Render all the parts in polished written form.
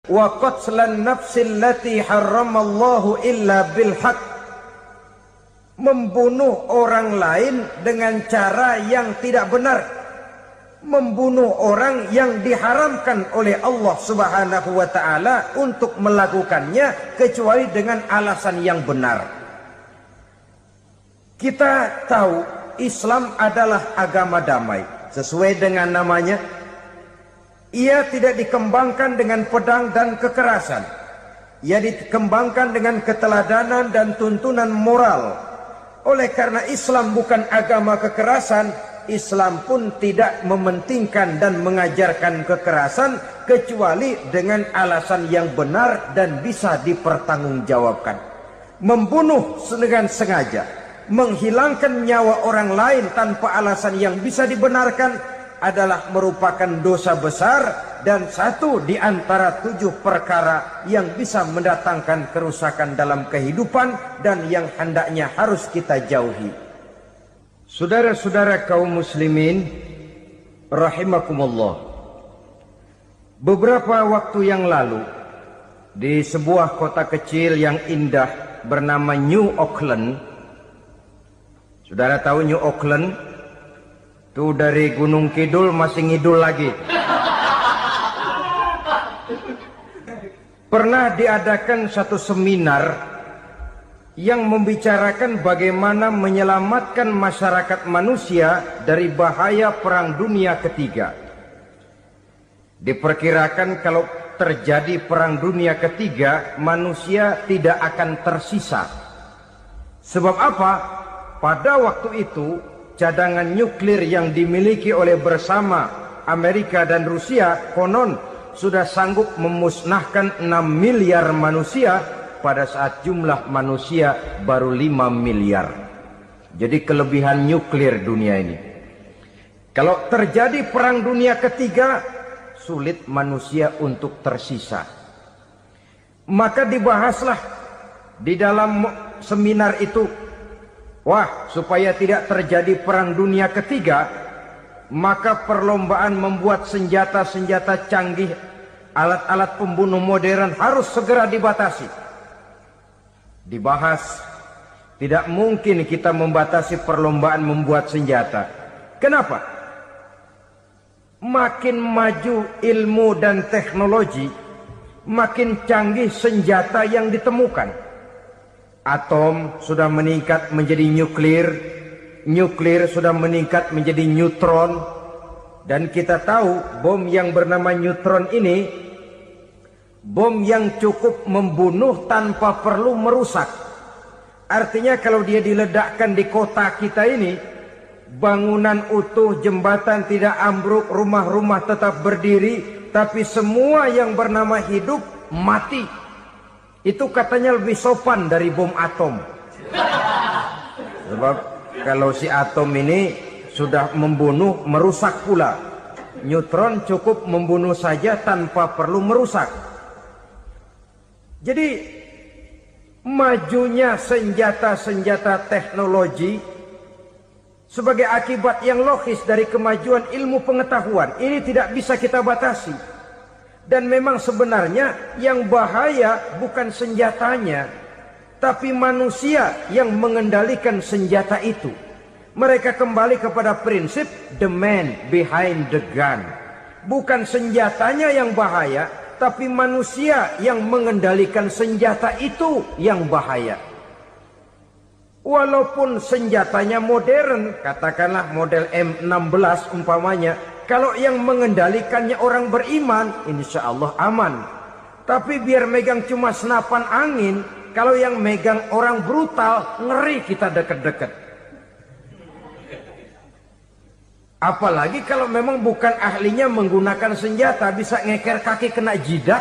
wa qatlan nafsil lati harramallahu illa bil haq, membunuh orang lain dengan cara yang tidak benar, membunuh orang yang diharamkan oleh Allah Subhanahu wa taala untuk melakukannya kecuali dengan alasan yang benar. Kita tahu Islam adalah agama damai sesuai dengan namanya. Ia tidak dikembangkan dengan pedang dan kekerasan. Ia dikembangkan dengan keteladanan dan tuntunan moral. Oleh karena Islam bukan agama kekerasan, Islam pun tidak mementingkan dan mengajarkan kekerasan kecuali dengan alasan yang benar dan bisa dipertanggungjawabkan. Membunuh dengan sengaja, menghilangkan nyawa orang lain tanpa alasan yang bisa dibenarkan adalah merupakan dosa besar dan satu di antara 7 perkara yang bisa mendatangkan kerusakan dalam kehidupan dan yang hendaknya harus kita jauhi. Saudara-saudara kaum muslimin rahimakumullah, beberapa waktu yang lalu di sebuah kota kecil yang indah bernama New Auckland. Saudara tahu New Auckland? Itu dari Gunung Kidul masih ngidul lagi. Pernah diadakan satu seminar yang membicarakan bagaimana menyelamatkan masyarakat manusia dari bahaya Perang Dunia Ketiga. Diperkirakan kalau terjadi Perang Dunia Ketiga, manusia tidak akan tersisa. Sebab apa? Pada waktu itu cadangan nuklir yang dimiliki oleh bersama Amerika dan Rusia konon sudah sanggup memusnahkan 6 miliar manusia pada saat jumlah manusia baru 5 miliar. Jadi kelebihan nuklir dunia ini. Kalau terjadi Perang Dunia Ketiga, sulit manusia untuk tersisa. Maka dibahaslah di dalam seminar itu, wah, supaya tidak terjadi Perang Dunia Ketiga, maka perlombaan membuat senjata-senjata canggih, alat-alat pembunuh modern harus segera dibatasi. Dibahas, tidak mungkin kita membatasi perlombaan membuat senjata. Kenapa? Makin maju ilmu dan teknologi, makin canggih senjata yang ditemukan. Atom sudah meningkat menjadi nuklir, nuklir sudah meningkat menjadi neutron, dan kita tahu bom yang bernama neutron ini bom yang cukup membunuh tanpa perlu merusak. Artinya kalau dia diledakkan di kota kita ini, bangunan utuh, jembatan tidak ambruk, rumah-rumah tetap berdiri, tapi semua yang bernama hidup mati. Itu katanya lebih sopan dari bom atom. Sebab kalau si atom ini sudah membunuh, merusak pula. Neutron cukup membunuh saja tanpa perlu merusak. Jadi majunya senjata-senjata teknologi sebagai akibat yang logis dari kemajuan ilmu pengetahuan ini tidak bisa kita batasi. Dan memang sebenarnya yang bahaya bukan senjatanya, tapi manusia yang mengendalikan senjata itu. Mereka kembali kepada prinsip the man behind the gun. Bukan senjatanya yang bahaya, tapi manusia yang mengendalikan senjata itu yang bahaya. Walaupun senjatanya modern, katakanlah model M16 umpamanya, kalau yang mengendalikannya orang beriman, insya Allah aman. Tapi biar megang cuma senapan angin, kalau yang megang orang brutal, ngeri kita deket-deket. Apalagi kalau memang bukan ahlinya menggunakan senjata, bisa ngeker kaki kena jidat.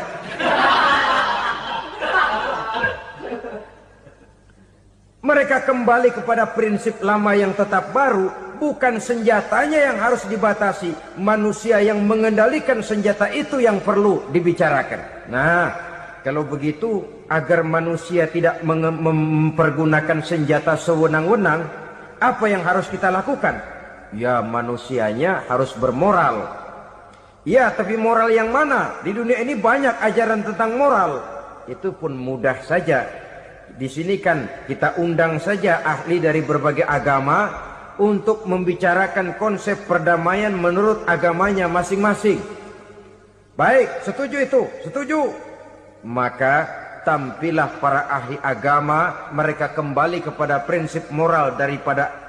Mereka kembali kepada prinsip lama yang tetap baru, bukan senjatanya yang harus dibatasi, manusia yang mengendalikan senjata itu yang perlu dibicarakan. Nah, kalau begitu agar manusia tidak mempergunakan senjata sewenang-wenang, apa yang harus kita lakukan? Ya, manusianya harus bermoral. Ya, tapi moral yang mana? Di dunia ini banyak ajaran tentang moral. Itu pun mudah saja. Di sini kan kita undang saja ahli dari berbagai agama untuk membicarakan konsep perdamaian menurut agamanya masing-masing. Baik, setuju itu, setuju. Maka tampillah para ahli agama, mereka kembali kepada prinsip moral daripada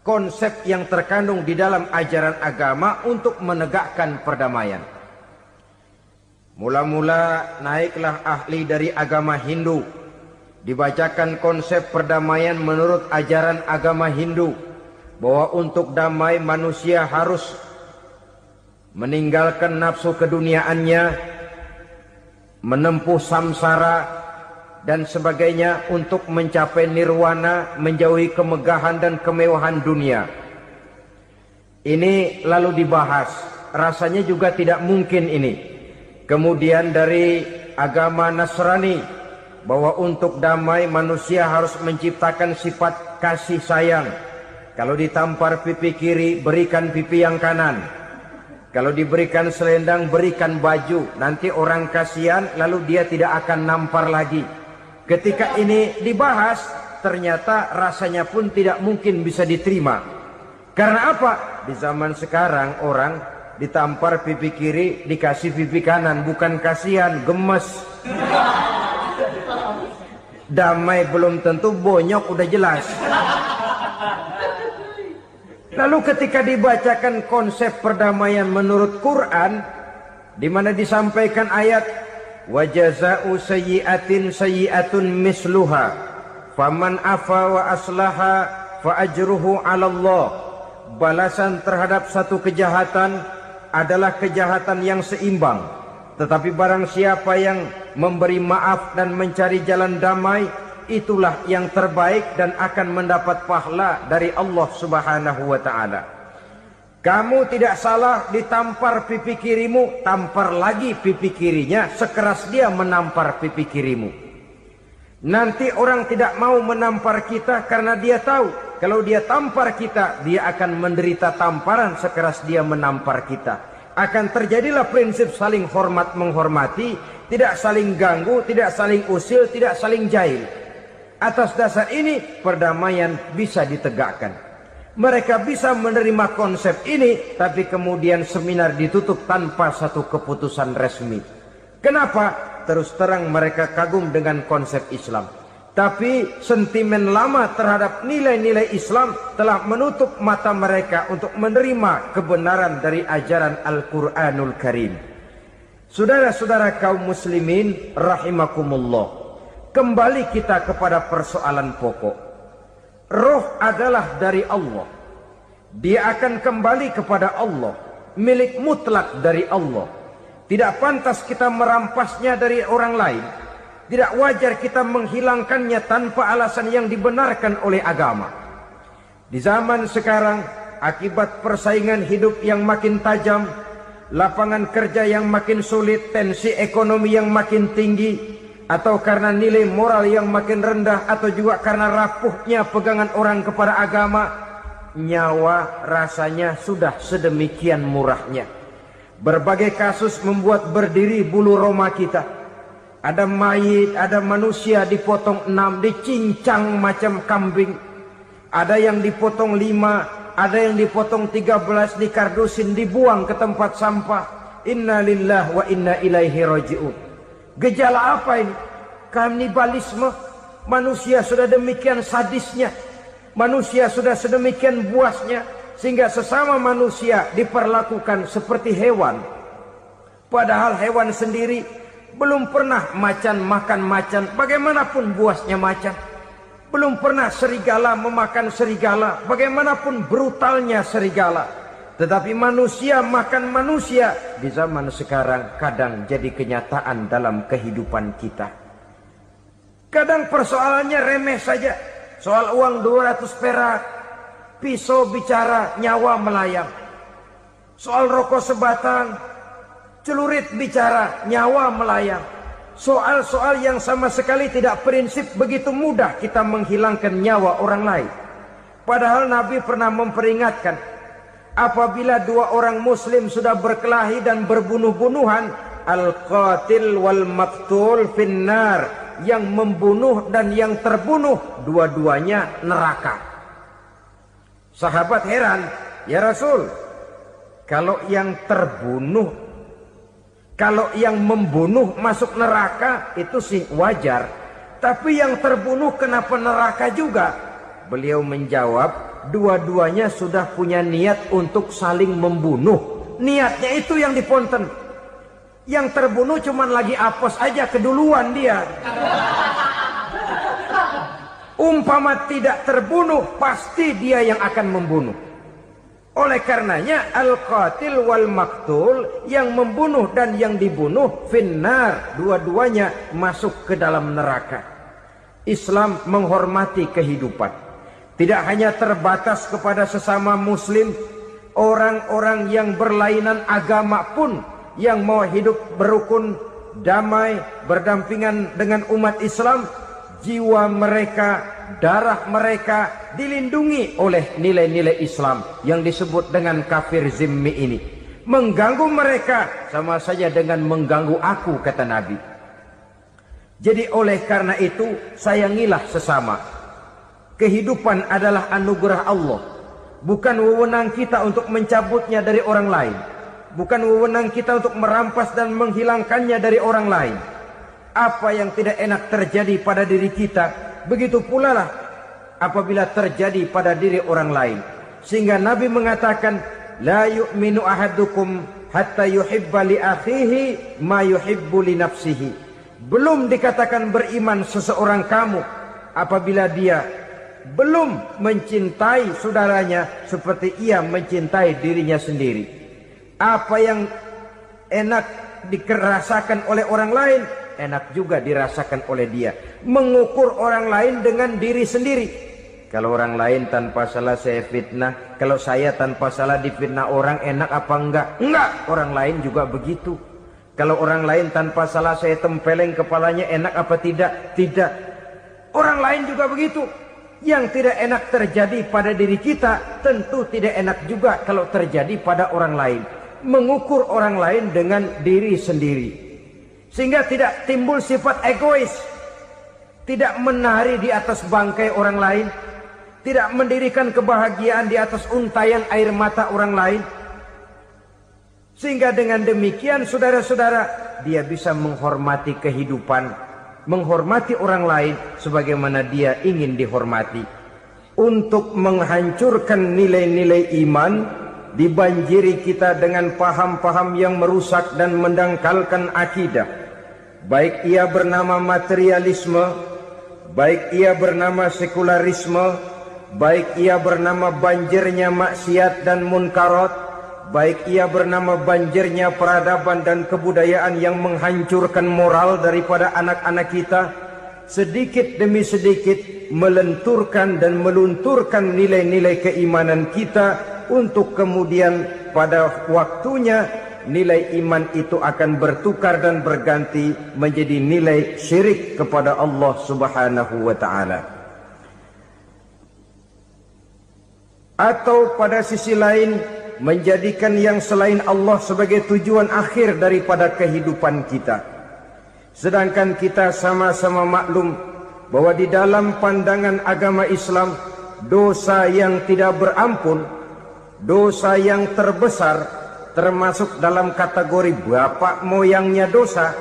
konsep yang terkandung di dalam ajaran agama untuk menegakkan perdamaian. Mula-mula naiklah ahli dari agama Hindu, dibacakan konsep perdamaian menurut ajaran agama Hindu, bahwa untuk damai manusia harus meninggalkan nafsu keduniaannya, menempuh samsara dan sebagainya untuk mencapai nirwana, menjauhi kemegahan dan kemewahan dunia. Ini lalu dibahas, rasanya juga tidak mungkin ini. Kemudian dari agama Nasrani, bahwa untuk damai manusia harus menciptakan sifat kasih sayang. Kalau ditampar pipi kiri, berikan pipi yang kanan. Kalau diberikan selendang, berikan baju. Nanti orang kasihan, lalu dia tidak akan nampar lagi. Ketika ini dibahas, ternyata rasanya pun tidak mungkin bisa diterima. Karena apa? Di zaman sekarang orang ditampar pipi kiri, dikasih pipi kanan. Bukan kasihan, gemes. Damai belum tentu, bonyok udah jelas. Lalu ketika dibacakan konsep perdamaian menurut Quran, di mana disampaikan ayat wa jazaa'u sayyi'atin sayyi'atun misluha faman afa wa aslaha fa ajruhu 'ala Allah. Balasan terhadap satu kejahatan adalah kejahatan yang seimbang. Tetapi barang siapa yang memberi maaf dan mencari jalan damai, itulah yang terbaik dan akan mendapat pahala dari Allah Subhanahu wa ta'ala. Kamu tidak salah ditampar pipi kirimu, tampar lagi pipi kirinya sekeras dia menampar pipi kirimu. Nanti orang tidak mau menampar kita karena dia tahu kalau dia tampar kita, dia akan menderita tamparan sekeras dia menampar kita. Akan terjadilah prinsip saling hormat menghormati, tidak saling ganggu, tidak saling usil, tidak saling jahil. Atas dasar ini perdamaian bisa ditegakkan. Mereka bisa menerima konsep ini, tapi kemudian seminar ditutup tanpa satu keputusan resmi. Kenapa? Terus terang mereka kagum dengan konsep Islam, tapi sentimen lama terhadap nilai-nilai Islam telah menutup mata mereka untuk menerima kebenaran dari ajaran Al-Quranul Karim. Saudara-saudara kaum muslimin rahimakumullah, kembali kita kepada persoalan pokok. Roh adalah dari Allah. Dia akan kembali kepada Allah, milik mutlak dari Allah. Tidak pantas kita merampasnya dari orang lain. Tidak wajar kita menghilangkannya tanpa alasan yang dibenarkan oleh agama. Di zaman sekarang, akibat persaingan hidup yang makin tajam, lapangan kerja yang makin sulit, tensi ekonomi yang makin tinggi, atau karena nilai moral yang makin rendah, atau juga karena rapuhnya pegangan orang kepada agama, nyawa rasanya sudah sedemikian murahnya. Berbagai kasus membuat berdiri bulu roma kita. Ada mayit, ada manusia dipotong 6, dicincang macam kambing. Ada yang dipotong 5, ada yang dipotong 13, dikardusin, dibuang ke tempat sampah. Inna lillahi wa inna ilaihi raji'un. Gejala apa ini? Kanibalisme. Manusia sudah demikian sadisnya, manusia sudah sedemikian buasnya, sehingga sesama manusia diperlakukan seperti hewan. Padahal hewan sendiri belum pernah macan makan macan, bagaimanapun buasnya macan. Belum pernah serigala memakan serigala, bagaimanapun brutalnya serigala. Tetapi manusia makan manusia di zaman sekarang kadang jadi kenyataan dalam kehidupan kita. Kadang persoalannya remeh saja. Soal uang 200 perak, pisau bicara, nyawa melayang. Soal rokok sebatang, celurit bicara, nyawa melayang. Soal-soal yang sama sekali tidak prinsip, begitu mudah kita menghilangkan nyawa orang lain. Padahal Nabi pernah memperingatkan, Apabila dua orang muslim sudah berkelahi dan berbunuh-bunuhan, al-qatil wal maqtul finnar, yang membunuh dan yang terbunuh dua-duanya neraka. Sahabat heran, ya Rasul, kalau yang membunuh masuk neraka itu sih wajar, tapi yang terbunuh kenapa neraka juga? Beliau menjawab, dua-duanya sudah punya niat untuk saling membunuh. Niatnya itu yang diponten. Yang terbunuh cuman lagi apes aja, keduluan dia. Umpama tidak terbunuh, pasti dia yang akan membunuh. Oleh karenanya al-qatil wal maqtul, yang membunuh dan yang dibunuh finnar, dua-duanya masuk ke dalam neraka. Islam menghormati kehidupan. Tidak hanya terbatas kepada sesama muslim, orang-orang yang berlainan agama pun yang mau hidup berukun, damai, berdampingan dengan umat Islam, jiwa mereka, darah mereka dilindungi oleh nilai-nilai Islam yang disebut dengan kafir zimmi ini. Mengganggu mereka sama saja dengan mengganggu aku, kata Nabi. Jadi oleh karena itu sayangilah sesama. Kehidupan adalah anugerah Allah, bukan wewenang kita untuk mencabutnya dari orang lain, bukan wewenang kita untuk merampas dan menghilangkannya dari orang lain. Apa yang tidak enak terjadi pada diri kita, begitu pula lah apabila terjadi pada diri orang lain. Sehingga Nabi mengatakan, la yu'minu ahadukum hatta yuhibba li akhihi ma yuhibbu li nafsihi. Belum dikatakan beriman seseorang kamu apabila dia belum mencintai saudaranya seperti ia mencintai dirinya sendiri. Apa yang enak dirasakan oleh orang lain, enak juga dirasakan oleh dia. Mengukur orang lain dengan diri sendiri. Kalau orang lain tanpa salah saya fitnah, kalau saya tanpa salah difitnah orang, enak apa enggak? Enggak, orang lain juga begitu. Kalau orang lain tanpa salah saya tempeleng kepalanya, enak apa tidak? Tidak. Orang lain juga begitu. Yang tidak enak terjadi pada diri kita, tentu tidak enak juga kalau terjadi pada orang lain. Mengukur orang lain dengan diri sendiri, sehingga tidak timbul sifat egois, tidak menari di atas bangkai orang lain, tidak mendirikan kebahagiaan di atas untayan air mata orang lain. Sehingga dengan demikian saudara-saudara, dia bisa menghormati kehidupan, menghormati orang lain sebagaimana dia ingin dihormati. Untuk menghancurkan nilai-nilai iman, dibanjiri kita dengan paham-paham yang merusak dan mendangkalkan akidah. Baik ia bernama materialisme, baik ia bernama sekularisme, baik ia bernama banjirnya maksiat dan munkarat, baik ia bernama banjirnya peradaban dan kebudayaan yang menghancurkan moral daripada anak-anak kita, sedikit demi sedikit melenturkan dan melunturkan nilai-nilai keimanan kita, untuk kemudian pada waktunya nilai iman itu akan bertukar dan berganti menjadi nilai syirik kepada Allah Subhanahu wa ta'ala. Atau pada sisi lain, menjadikan yang selain Allah sebagai tujuan akhir daripada kehidupan kita. Sedangkan kita sama-sama maklum bahwa di dalam pandangan agama Islam, dosa yang tidak berampun, dosa yang terbesar, termasuk dalam kategori bapak moyangnya dosa,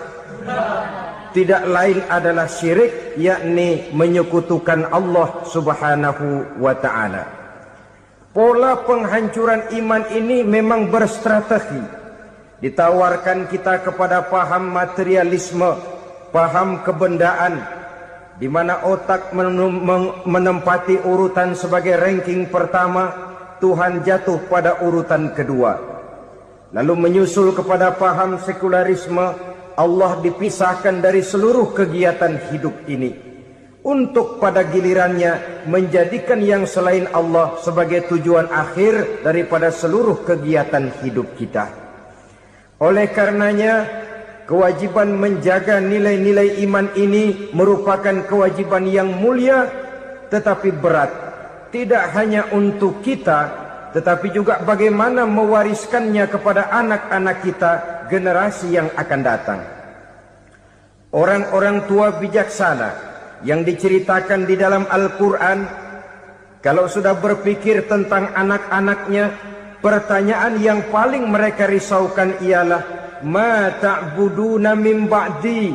tidak lain adalah syirik, yakni menyekutukan Allah Subhanahu wa ta'ala. Pola penghancuran iman ini memang berstrategi. Ditawarkan kita kepada paham materialisme, paham kebendaan, di mana otak menempati urutan sebagai ranking pertama, Tuhan jatuh pada urutan kedua. Lalu menyusul kepada paham sekularisme, Allah dipisahkan dari seluruh kegiatan hidup ini, untuk pada gilirannya menjadikan yang selain Allah sebagai tujuan akhir daripada seluruh kegiatan hidup kita. Oleh karenanya, kewajiban menjaga nilai-nilai iman ini merupakan kewajiban yang mulia tetapi berat, tidak hanya untuk kita tetapi juga bagaimana mewariskannya kepada anak-anak kita, generasi yang akan datang. Orang-orang tua bijaksana yang diceritakan di dalam Al-Quran, kalau sudah berpikir tentang anak-anaknya, pertanyaan yang paling mereka risaukan ialah, ma ta'buduna min ba'di.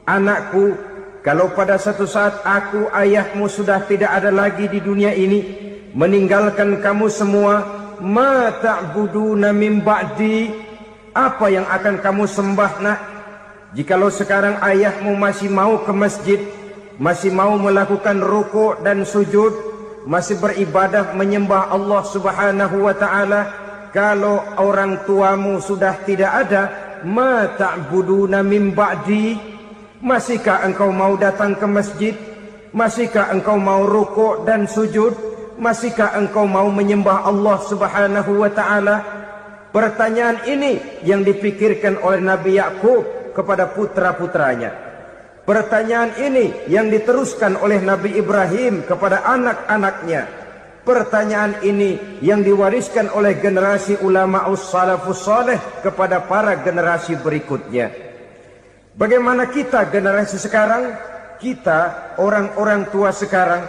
Anakku, kalau pada satu saat aku, ayahmu sudah tidak ada lagi di dunia ini, meninggalkan kamu semua, ma ta'buduna min ba'di, apa yang akan kamu sembah nak? Jikalau sekarang ayahmu masih mau ke masjid, masih mau melakukan rukuk dan sujud, masih beribadah menyembah Allah Subhanahu wa ta'ala, kalau orang tuamu sudah tidak ada, ma ta'buduna min ba'di, masihkah engkau mau datang ke masjid? Masihkah engkau mau rukuk dan sujud? Masihkah engkau mau menyembah Allah Subhanahu wa ta'ala? Pertanyaan ini yang dipikirkan oleh Nabi Yakub kepada putra-putranya. Pertanyaan ini yang diteruskan oleh Nabi Ibrahim kepada anak-anaknya. Pertanyaan ini yang diwariskan oleh generasi ulama salafus saleh kepada para generasi berikutnya. Bagaimana kita generasi sekarang? Kita orang-orang tua sekarang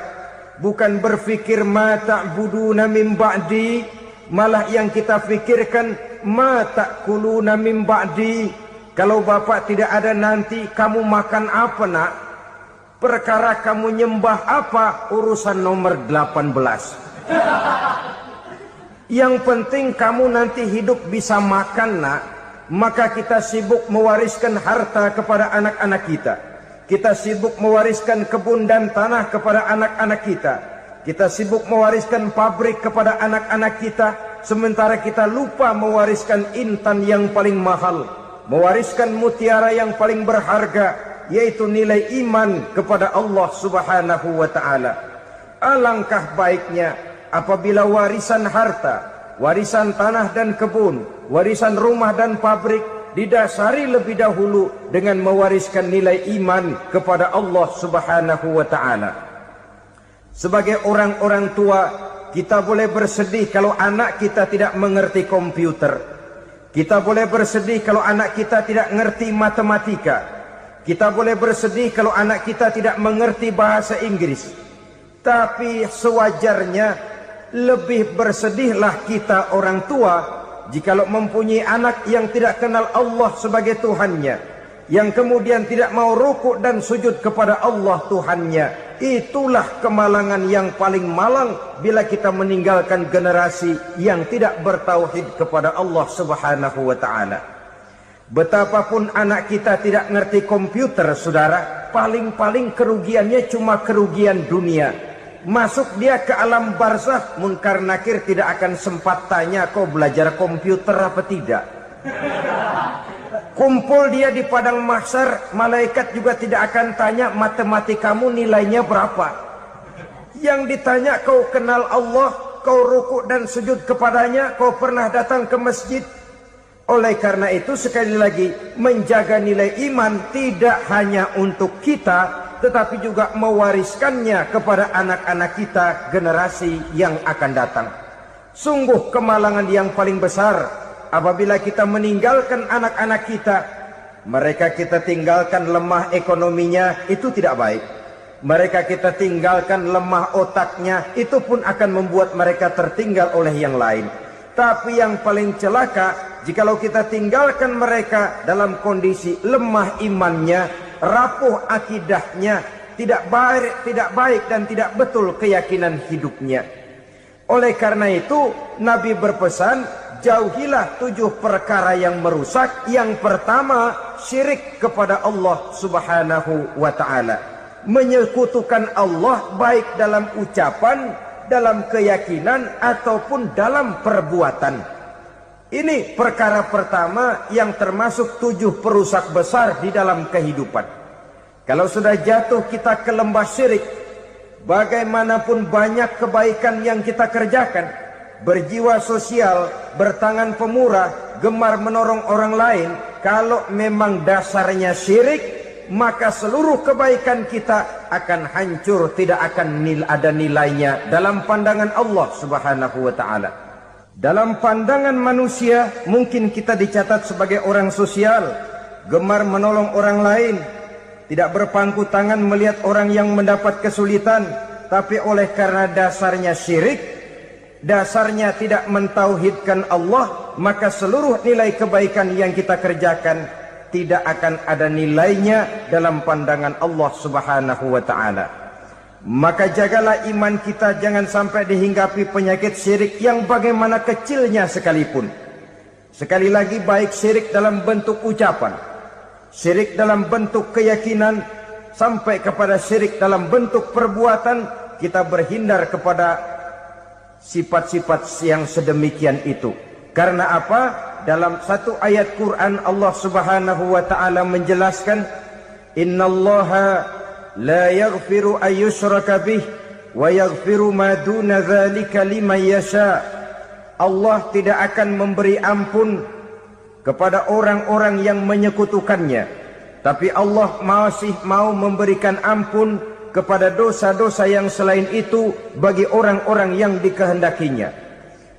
bukan berfikir ma ta'buduna min ba'di, malah yang kita fikirkan ma ta'kuluna min ba'di. Kalau bapak tidak ada nanti kamu makan apa nak? Perkara kamu nyembah apa, urusan nomor 18. Yang penting kamu nanti hidup bisa makan nak. Maka kita sibuk mewariskan harta kepada anak-anak kita. Kita sibuk mewariskan kebun dan tanah kepada anak-anak kita. Kita sibuk mewariskan pabrik kepada anak-anak kita, sementara kita lupa mewariskan intan yang paling mahal, mewariskan mutiara yang paling berharga, yaitu nilai iman kepada Allah Subhanahu wa ta'ala. Alangkah baiknya apabila warisan harta, warisan tanah dan kebun, warisan rumah dan pabrik didasari lebih dahulu dengan mewariskan nilai iman kepada Allah Subhanahu wa ta'ala. Sebagai orang-orang tua, kita boleh bersedih kalau anak kita tidak mengerti komputer. Kita boleh bersedih kalau anak kita tidak mengerti matematika. Kita boleh bersedih kalau anak kita tidak mengerti bahasa Inggris. Tapi sewajarnya lebih bersedihlah kita orang tua jikalau mempunyai anak yang tidak kenal Allah sebagai Tuhannya, yang kemudian tidak mau rukuk dan sujud kepada Allah Tuhannya. Itulah kemalangan yang paling malang bila kita meninggalkan generasi yang tidak bertauhid kepada Allah Subhanahu wa ta'ala. Betapapun anak kita tidak ngerti komputer, saudara, paling-paling kerugiannya cuma kerugian dunia. Masuk dia ke alam barzakh, munkar nakir tidak akan sempat tanya kau belajar komputer apa tidak. Kumpul dia di padang mahsyar, malaikat juga tidak akan tanya matematikamu nilainya berapa. Yang ditanya kau kenal Allah, kau rukuk dan sujud kepadanya, kau pernah datang ke masjid. Oleh karena itu sekali lagi, menjaga nilai iman tidak hanya untuk kita, tetapi juga mewariskannya kepada anak-anak kita, generasi yang akan datang. Sungguh kemalangan yang paling besar apabila kita meninggalkan anak-anak kita. Mereka kita tinggalkan lemah ekonominya, itu tidak baik. Mereka kita tinggalkan lemah otaknya, itu pun akan membuat mereka tertinggal oleh yang lain. Tapi yang paling celaka, jikalau kita tinggalkan mereka dalam kondisi lemah imannya, rapuh akidahnya, tidak baik dan tidak betul keyakinan hidupnya. Oleh karena itu Nabi berpesan, jauhilah 7 perkara yang merusak. Yang pertama, syirik kepada Allah Subhanahu wa ta'ala. Menyekutukan Allah baik dalam ucapan, dalam keyakinan ataupun dalam perbuatan. Ini perkara pertama yang termasuk 7 perusak besar di dalam kehidupan. Kalau sudah jatuh kita ke lembah syirik, bagaimanapun banyak kebaikan yang kita kerjakan, berjiwa sosial, bertangan pemurah, gemar menolong orang lain, kalau memang dasarnya syirik, maka seluruh kebaikan kita akan hancur, tidak akan ada nilainya dalam pandangan Allah Subhanahu wa ta'ala. Dalam pandangan manusia, mungkin kita dicatat sebagai orang sosial, gemar menolong orang lain, tidak berpangku tangan melihat orang yang mendapat kesulitan, tapi oleh karena dasarnya syirik, dasarnya tidak mentauhidkan Allah, maka seluruh nilai kebaikan yang kita kerjakan tidak akan ada nilainya dalam pandangan Allah Subhanahu wa ta'ala. Maka jagalah iman kita jangan sampai dihinggapi penyakit syirik yang bagaimana kecilnya sekalipun. Sekali lagi, baik syirik dalam bentuk ucapan, syirik dalam bentuk keyakinan, sampai kepada syirik dalam bentuk perbuatan, kita berhindar kepada sifat-sifat yang sedemikian itu. Karena apa? Dalam satu ayat Quran Allah Subhanahu wa ta'ala menjelaskan, Innallaha la yaghfiru ayyushraka bih wa yaghfiru ma duna dzalika liman yasha. Allah tidak akan memberi ampun kepada orang-orang yang menyekutukannya, tapi Allah masih mau memberikan ampun kepada dosa-dosa yang selain itu bagi orang-orang yang dikehendakinya.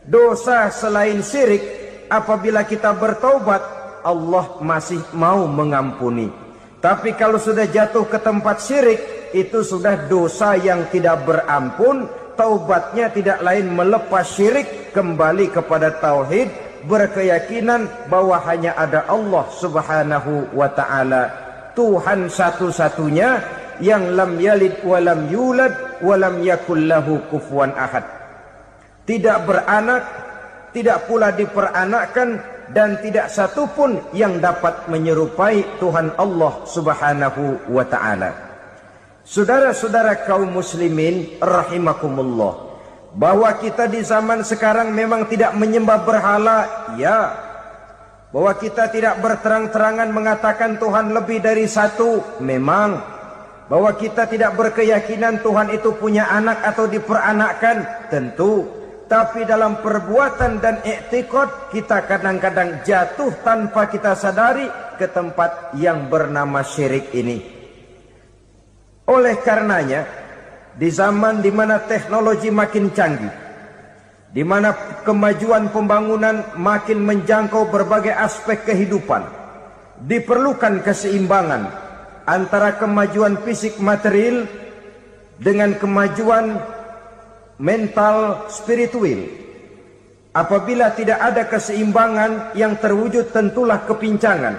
Dosa selain syirik, apabila kita bertaubat, Allah masih mau mengampuni. Tapi kalau sudah jatuh ke tempat syirik, itu sudah dosa yang tidak berampun. Taubatnya tidak lain melepas syirik, kembali kepada tauhid, berkeyakinan bahwa hanya ada Allah Subhanahu wa ta'ala, Tuhan satu-satunya, yang lam yalid walam yulad walam yakul lahu kufuwan ahad. Tidak beranak, tidak pula diperanakkan, dan tidak satupun yang dapat menyerupai Tuhan Allah Subhanahu wa ta'ala. Saudara-saudara kaum muslimin rahimakumullah, bahwa kita di zaman sekarang memang tidak menyembah berhala, ya. Bahwa kita tidak berterang-terangan mengatakan Tuhan lebih dari satu, memang. Bahwa kita tidak berkeyakinan Tuhan itu punya anak atau diperanakkan, tentu. Tapi dalam perbuatan dan i'tiqad, kita kadang-kadang jatuh tanpa kita sadari ke tempat yang bernama syirik ini. Oleh karenanya, di zaman di mana teknologi makin canggih, di mana kemajuan pembangunan makin menjangkau berbagai aspek kehidupan, diperlukan keseimbangan antara kemajuan fisik material dengan kemajuan mental spiritual. Apabila tidak ada keseimbangan, yang terwujud tentulah kepincangan,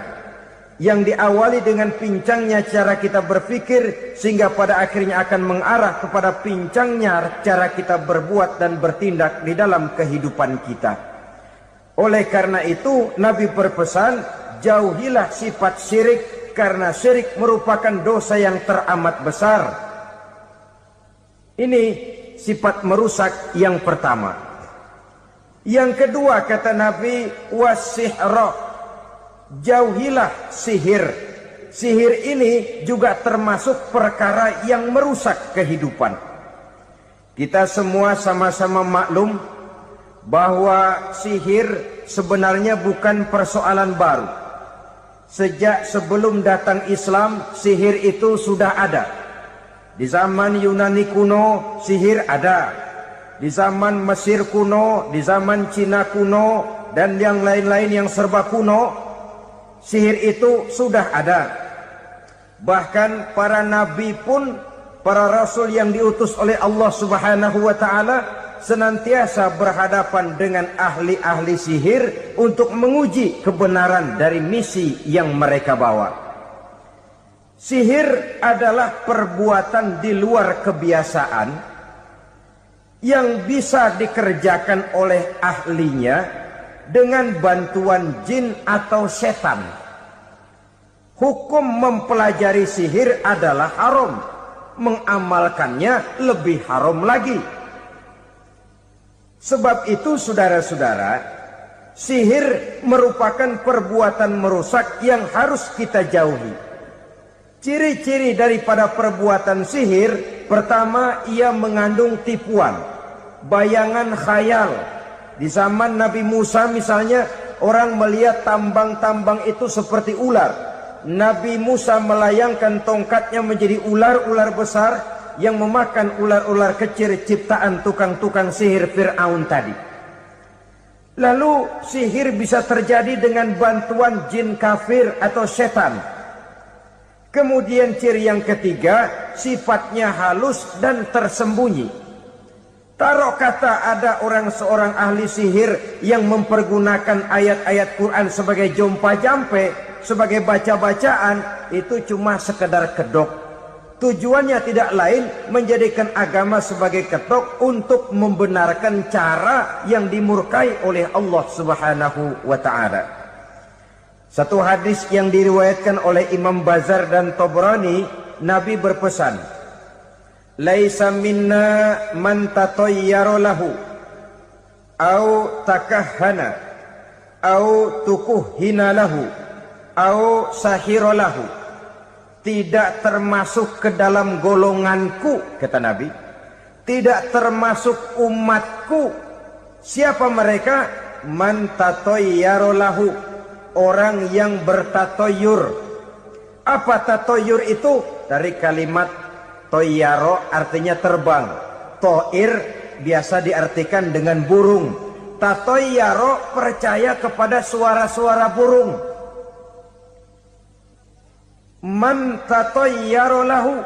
yang diawali dengan pincangnya cara kita berpikir, sehingga pada akhirnya akan mengarah kepada pincangnya cara kita berbuat dan bertindak di dalam kehidupan kita. Oleh karena itu, Nabi berpesan, jauhilah sifat syirik, karena syirik merupakan dosa yang teramat besar. Ini sifat merusak yang pertama. Yang kedua, kata Nabi, wasihra, jauhilah sihir. Sihir ini juga termasuk perkara yang merusak kehidupan. Kita semua sama-sama maklum bahwa sihir sebenarnya bukan persoalan baru. Sejak sebelum datang Islam, sihir itu sudah ada. Di zaman Yunani kuno, sihir ada. Di zaman Mesir kuno, di zaman Cina kuno, dan yang lain-lain yang serba kuno, sihir itu sudah ada. Bahkan para nabi pun, para rasul yang diutus oleh Allah Subhanahu wa ta'ala, senantiasa berhadapan dengan ahli-ahli sihir untuk menguji kebenaran dari misi yang mereka bawa. Sihir adalah perbuatan di luar kebiasaan yang bisa dikerjakan oleh ahlinya dengan bantuan jin atau setan. Hukum mempelajari sihir adalah haram, mengamalkannya lebih haram lagi. Sebab itu saudara-saudara, sihir merupakan perbuatan merusak yang harus kita jauhi. Ciri-ciri daripada perbuatan sihir, pertama, ia mengandung tipuan, bayangan khayal. Di zaman Nabi Musa misalnya, orang melihat tambang-tambang itu seperti ular. Nabi Musa melayangkan tongkatnya menjadi ular-ular besar yang memakan ular-ular kecil ciptaan tukang-tukang sihir Fir'aun tadi. Lalu sihir bisa terjadi dengan bantuan jin kafir atau setan. Kemudian ciri yang ketiga, sifatnya halus dan tersembunyi. Taruh kata ada seorang ahli sihir yang mempergunakan ayat-ayat Quran sebagai jompa-jampe, sebagai baca-bacaan, itu cuma sekedar kedok. Tujuannya tidak lain menjadikan agama sebagai ketok untuk membenarkan cara yang dimurkai oleh Allah Subhanahu wa ta'ala. Satu hadis yang diriwayatkan oleh Imam Bazar dan Tabrani, Nabi berpesan, "Laisa minna man tatayyara lahu au takahhana au tukuhhina lahu au sahira lahu." Tidak termasuk ke dalam golonganku, kata Nabi. Tidak termasuk umatku. Siapa mereka? Man tatayyara lahu, orang yang bertatoyur. Apa tatoyur itu? Dari kalimat toyaro, artinya terbang. Toir biasa diartikan dengan burung. Tatoyaro percaya kepada suara-suara burung. Man tatayyara lahu,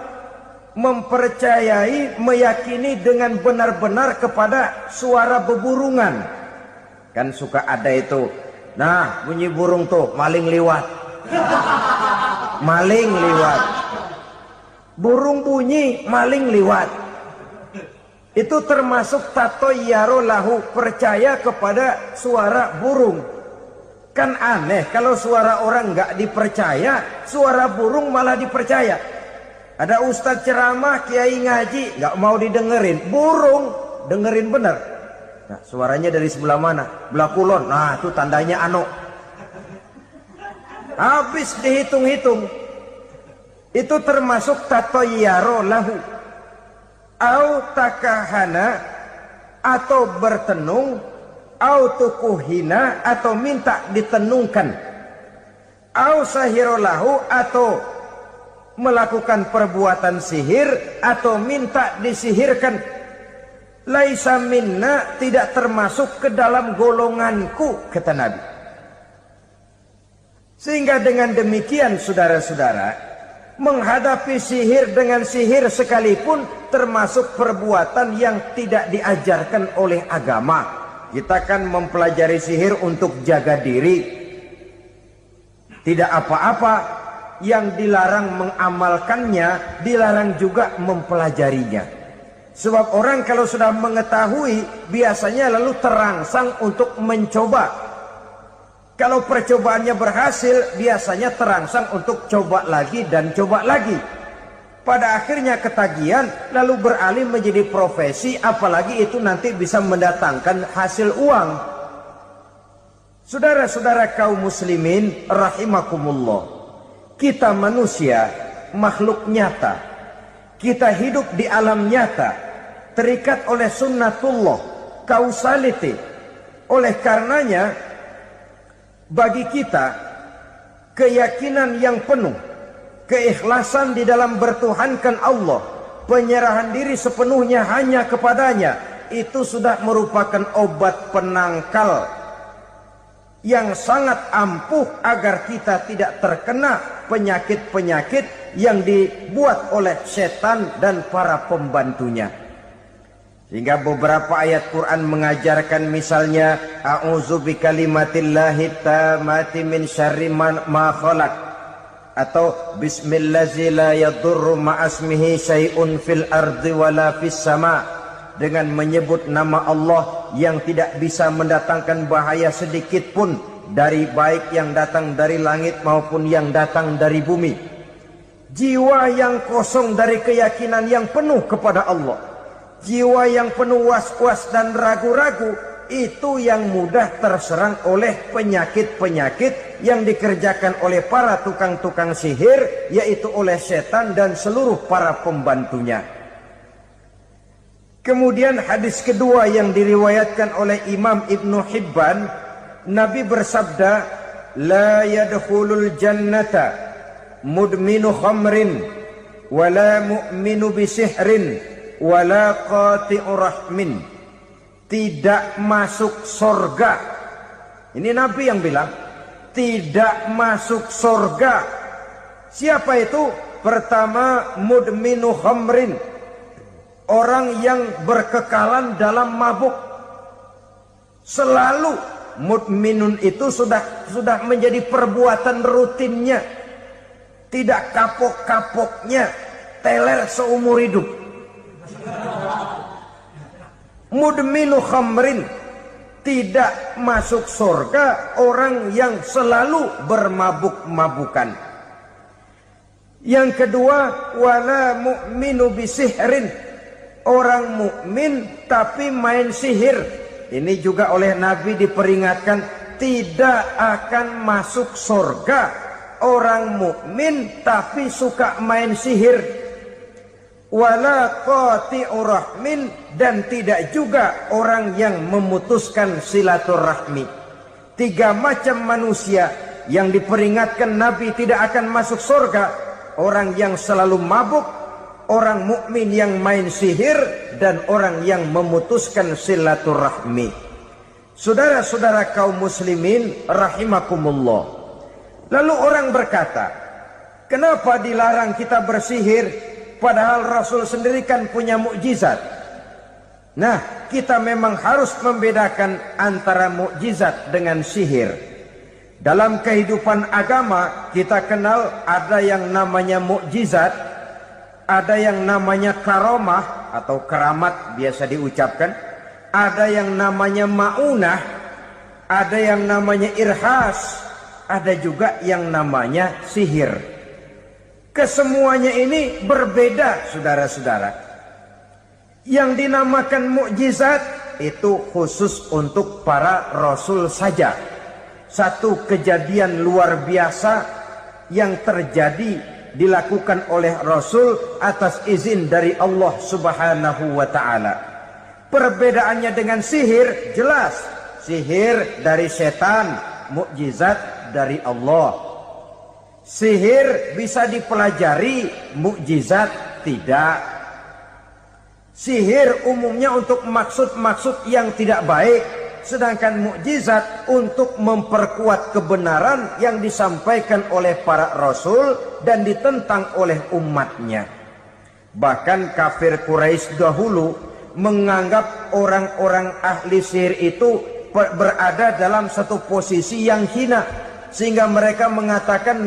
mempercayai, meyakini dengan benar-benar kepada suara beburungan. Kan suka ada itu, nah bunyi burung tuh, maling liwat. Maling liwat. Burung bunyi, maling liwat. Itu termasuk tatayyara lahu, percaya kepada suara burung. Kan aneh kalau suara orang nggak dipercaya, suara burung malah dipercaya. Ada ustadz ceramah, kiai ngaji, nggak mau didengerin, burung dengerin bener. Nah, suaranya dari sebelah mana? Belah kulon. Nah, itu tandanya ano. Habis dihitung-hitung. Itu termasuk tatayyara lahu. Au takahana, atau bertenung, au tukuhina, atau minta ditenungkan, au sahirolahu, atau melakukan perbuatan sihir, atau minta disihirkan. Laisa minna, tidak termasuk ke dalam golonganku, kata Nabi. Sehingga dengan demikian saudara-saudara, menghadapi sihir dengan sihir sekalipun termasuk perbuatan yang tidak diajarkan oleh agama. Kita kan mempelajari sihir untuk jaga diri. Tidak apa-apa, yang dilarang mengamalkannya, dilarang juga mempelajarinya. Sebab orang kalau sudah mengetahui, biasanya lalu terangsang untuk mencoba. Kalau percobaannya berhasil, biasanya terangsang untuk coba lagi dan coba lagi. Pada akhirnya ketagihan, lalu beralih menjadi profesi, apalagi itu nanti bisa mendatangkan hasil uang. Saudara-saudara kaum muslimin rahimakumullah, kita manusia makhluk nyata. Kita hidup di alam nyata, terikat oleh sunnatullah, causality. Oleh karenanya, bagi kita keyakinan yang penuh, keikhlasan di dalam bertuhankan Allah, penyerahan diri sepenuhnya hanya kepadanya, itu sudah merupakan obat penangkal yang sangat ampuh agar kita tidak terkena penyakit-penyakit yang dibuat oleh setan dan para pembantunya. Sehingga beberapa ayat Quran mengajarkan, misalnya a'udzu bikalimatillahi tammati min syarri ma khalaq, atau bismillazi la yadurru ma'asmihi syai'un fil ardi wala fis sama, dengan menyebut nama Allah yang tidak bisa mendatangkan bahaya sedikit pun, dari baik yang datang dari langit maupun yang datang dari bumi. Jiwa yang kosong dari keyakinan yang penuh kepada Allah, jiwa yang penuh was-was dan ragu-ragu, itu yang mudah terserang oleh penyakit-penyakit yang dikerjakan oleh para tukang-tukang sihir, yaitu oleh setan dan seluruh para pembantunya. Kemudian hadis kedua yang diriwayatkan oleh Imam Ibnu Hibban, Nabi bersabda, la yadkhulul jannata mudminu khamrin wala mu'minu bisihrin wala qati'u rahmin. Tidak masuk surga Ini Nabi yang bilang, tidak masuk surga. Siapa itu? Pertama, mudminu khamrin, orang yang berkekalan dalam mabuk. Selalu mudminun itu sudah menjadi perbuatan rutinnya, tidak kapok-kapoknya, teler seumur hidup. Mudminu khamrin, tidak masuk surga orang yang selalu bermabuk-mabukan. Yang kedua, wala mu'minu bisihrin, orang mukmin tapi main sihir. Ini juga oleh Nabi diperingatkan, tidak akan masuk surga orang mukmin tapi suka main sihir. Wala qati'ur rahmin, dan tidak juga orang yang memutuskan silaturahmi. 3 macam manusia yang diperingatkan Nabi tidak akan masuk surga: orang yang selalu mabuk, orang mukmin yang main sihir, dan orang yang memutuskan silaturahmi. Saudara-saudara kaum muslimin rahimakumullah. Lalu orang berkata, kenapa dilarang kita bersihir? Padahal Rasul sendiri kan punya mukjizat. Nah, kita memang harus membedakan antara mukjizat dengan sihir. Dalam kehidupan agama kita kenal ada yang namanya mukjizat, ada yang namanya karomah atau keramat biasa diucapkan, ada yang namanya maunah, ada yang namanya irhas, ada juga yang namanya sihir. Kesemuanya ini berbeda, saudara-saudara. Yang dinamakan mukjizat itu khusus untuk para rasul saja. Satu kejadian luar biasa yang terjadi dilakukan oleh rasul atas izin dari Allah Subhanahu wa taala. Perbedaannya dengan sihir jelas. Sihir dari setan, mukjizat dari Allah. Sihir bisa dipelajari, mukjizat tidak. Sihir umumnya untuk maksud-maksud yang tidak baik, sedangkan mukjizat untuk memperkuat kebenaran yang disampaikan oleh para rasul dan ditentang oleh umatnya. Bahkan kafir Quraisy dahulu menganggap orang-orang ahli sihir itu berada dalam satu posisi yang hina, sehingga mereka mengatakan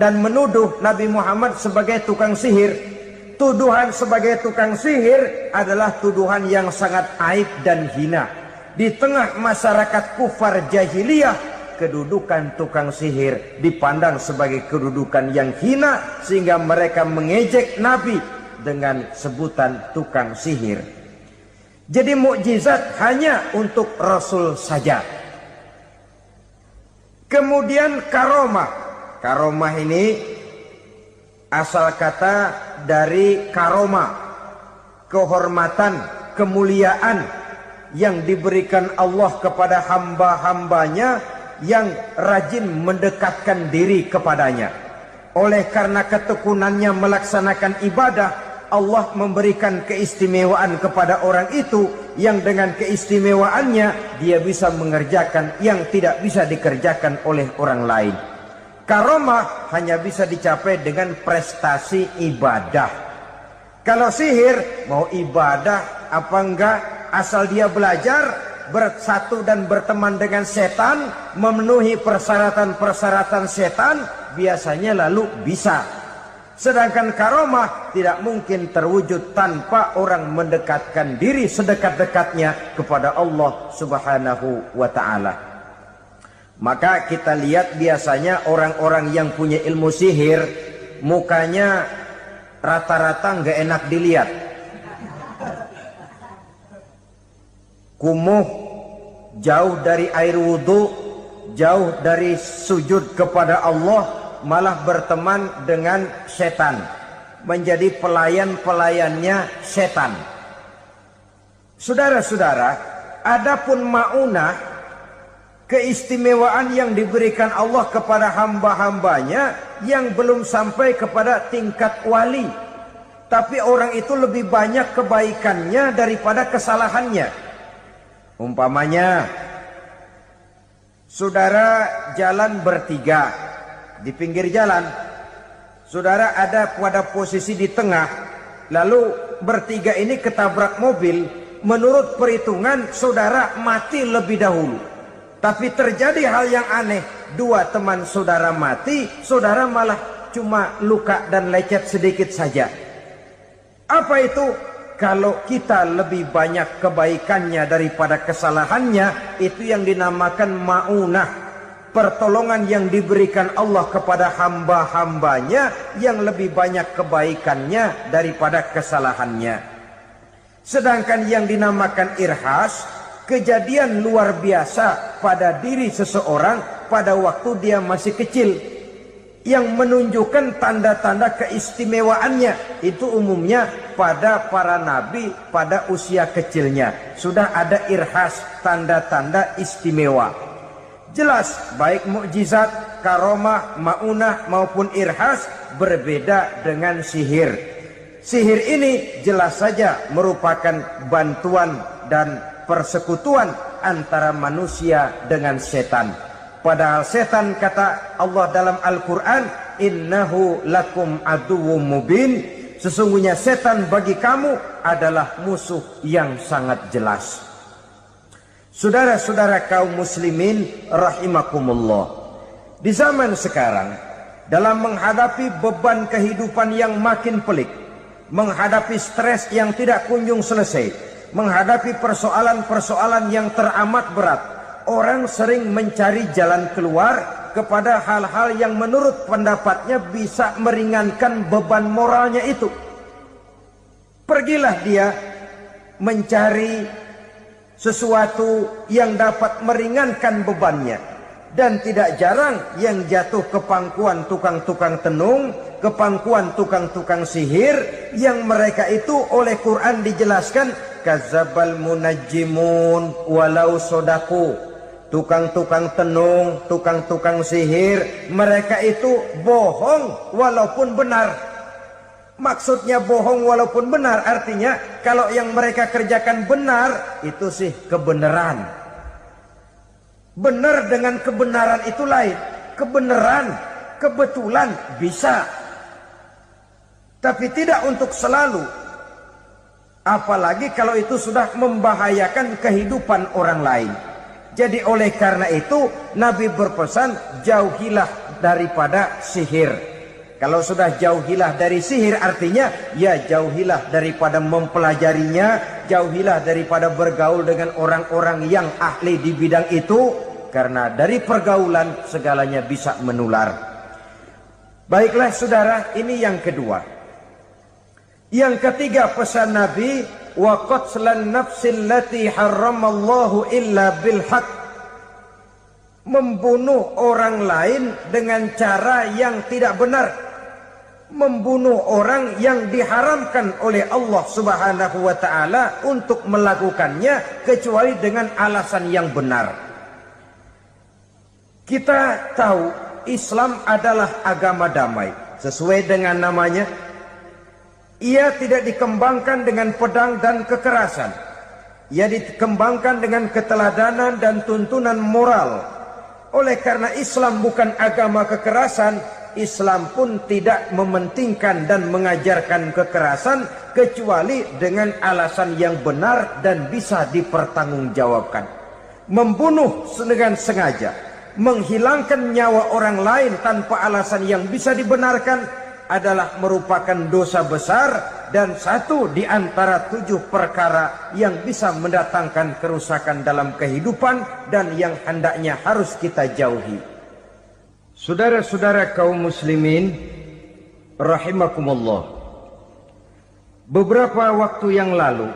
dan menuduh Nabi Muhammad sebagai tukang sihir. Tuduhan sebagai tukang sihir adalah tuduhan yang sangat aib dan hina. Di tengah masyarakat kufar jahiliyah, kedudukan tukang sihir dipandang sebagai kedudukan yang hina, sehingga mereka mengejek Nabi dengan sebutan tukang sihir. Jadi mukjizat hanya untuk Rasul saja. Kemudian karomah. Karomah ini asal kata dari karomah, kehormatan, kemuliaan yang diberikan Allah kepada hamba-hambanya yang rajin mendekatkan diri kepadanya. Oleh karena ketekunannya melaksanakan ibadah, Allah memberikan keistimewaan kepada orang itu, yang dengan keistimewaannya dia bisa mengerjakan yang tidak bisa dikerjakan oleh orang lain. Karomah hanya bisa dicapai dengan prestasi ibadah. Kalau sihir, mau ibadah apa enggak, asal dia belajar, bersatu dan berteman dengan setan, memenuhi persyaratan-persyaratan setan, biasanya lalu bisa. Sedangkan karomah tidak mungkin terwujud tanpa orang mendekatkan diri sedekat-dekatnya kepada Allah Subhanahu wa ta'ala. Maka kita lihat biasanya orang-orang yang punya ilmu sihir, mukanya rata-rata nggak enak dilihat. Kumuh, jauh dari air wudhu, jauh dari sujud kepada Allah, malah berteman dengan setan, menjadi pelayan-pelayannya setan. Saudara-saudara, adapun maunah, keistimewaan yang diberikan Allah kepada hamba-hambanya yang belum sampai kepada tingkat wali, tapi orang itu lebih banyak kebaikannya daripada kesalahannya. Umpamanya Saudara jalan bertiga di pinggir jalan. Saudara ada pada posisi di tengah, lalu bertiga ini ketabrak mobil. Menurut perhitungan saudara mati lebih dahulu. Tapi terjadi hal yang aneh, dua teman saudara mati, saudara malah cuma luka dan lecet sedikit saja. Apa itu? Kalau kita lebih banyak kebaikannya daripada kesalahannya, itu yang dinamakan ma'unah. Pertolongan yang diberikan Allah kepada hamba-hambanya yang lebih banyak kebaikannya daripada kesalahannya. Sedangkan yang dinamakan irhas, kejadian luar biasa pada diri seseorang pada waktu dia masih kecil, yang menunjukkan tanda-tanda keistimewaannya. Itu umumnya pada para nabi pada usia kecilnya sudah ada irhas, tanda-tanda istimewa. Jelas baik mukjizat, karomah, maunah maupun irhas berbeda dengan sihir. Sihir ini jelas saja merupakan bantuan dan persekutuan antara manusia dengan setan. Padahal setan, kata Allah dalam Al-Quran, innahu lakum aduwwum mubin, sesungguhnya setan bagi kamu adalah musuh yang sangat jelas. Saudara-saudara kaum muslimin rahimakumullah, di zaman sekarang dalam menghadapi beban kehidupan yang makin pelik, menghadapi stres yang tidak kunjung selesai, menghadapi persoalan-persoalan yang teramat berat, orang sering mencari jalan keluar kepada hal-hal yang menurut pendapatnya bisa meringankan beban moralnya itu. Pergilah dia mencari sesuatu yang dapat meringankan bebannya. Dan tidak jarang yang jatuh ke pangkuan tukang-tukang tenung, ke pangkuan tukang-tukang sihir, yang mereka itu oleh Quran dijelaskan kadzabal munajjimun walau sodaku. Tukang-tukang tenung, tukang-tukang sihir, mereka itu bohong walaupun benar. Maksudnya bohong walaupun benar, artinya kalau yang mereka kerjakan benar, itu sih kebenaran. Benar dengan kebenaran itu lain. Kebenaran, kebetulan bisa, tapi tidak untuk selalu. Apalagi kalau itu sudah membahayakan kehidupan orang lain. Jadi oleh karena itu Nabi berpesan, jauhilah daripada sihir. Kalau sudah jauhilah dari sihir, artinya ya jauhilah daripada mempelajarinya, jauhilah daripada bergaul dengan orang-orang yang ahli di bidang itu, karena dari pergaulan segalanya bisa menular. Baiklah saudara, ini yang kedua. Yang ketiga pesan Nabi, wa qatlan nafsil lati harramallahu illa bil haq. Membunuh orang lain dengan cara yang tidak benar. Membunuh orang yang diharamkan oleh Allah Subhanahu wa taala untuk melakukannya kecuali dengan alasan yang benar. Kita tahu Islam adalah agama damai, sesuai dengan namanya. Ia tidak dikembangkan dengan pedang dan kekerasan. Ia dikembangkan dengan keteladanan dan tuntunan moral. Oleh karena Islam bukan agama kekerasan, Islam pun tidak mementingkan dan mengajarkan kekerasan kecuali dengan alasan yang benar dan bisa dipertanggungjawabkan. Membunuh dengan sengaja, menghilangkan nyawa orang lain tanpa alasan yang bisa dibenarkan adalah merupakan dosa besar dan satu di antara 7 perkara yang bisa mendatangkan kerusakan dalam kehidupan dan yang hendaknya harus kita jauhi. Saudara-saudara kaum muslimin rahimakumullah, beberapa waktu yang lalu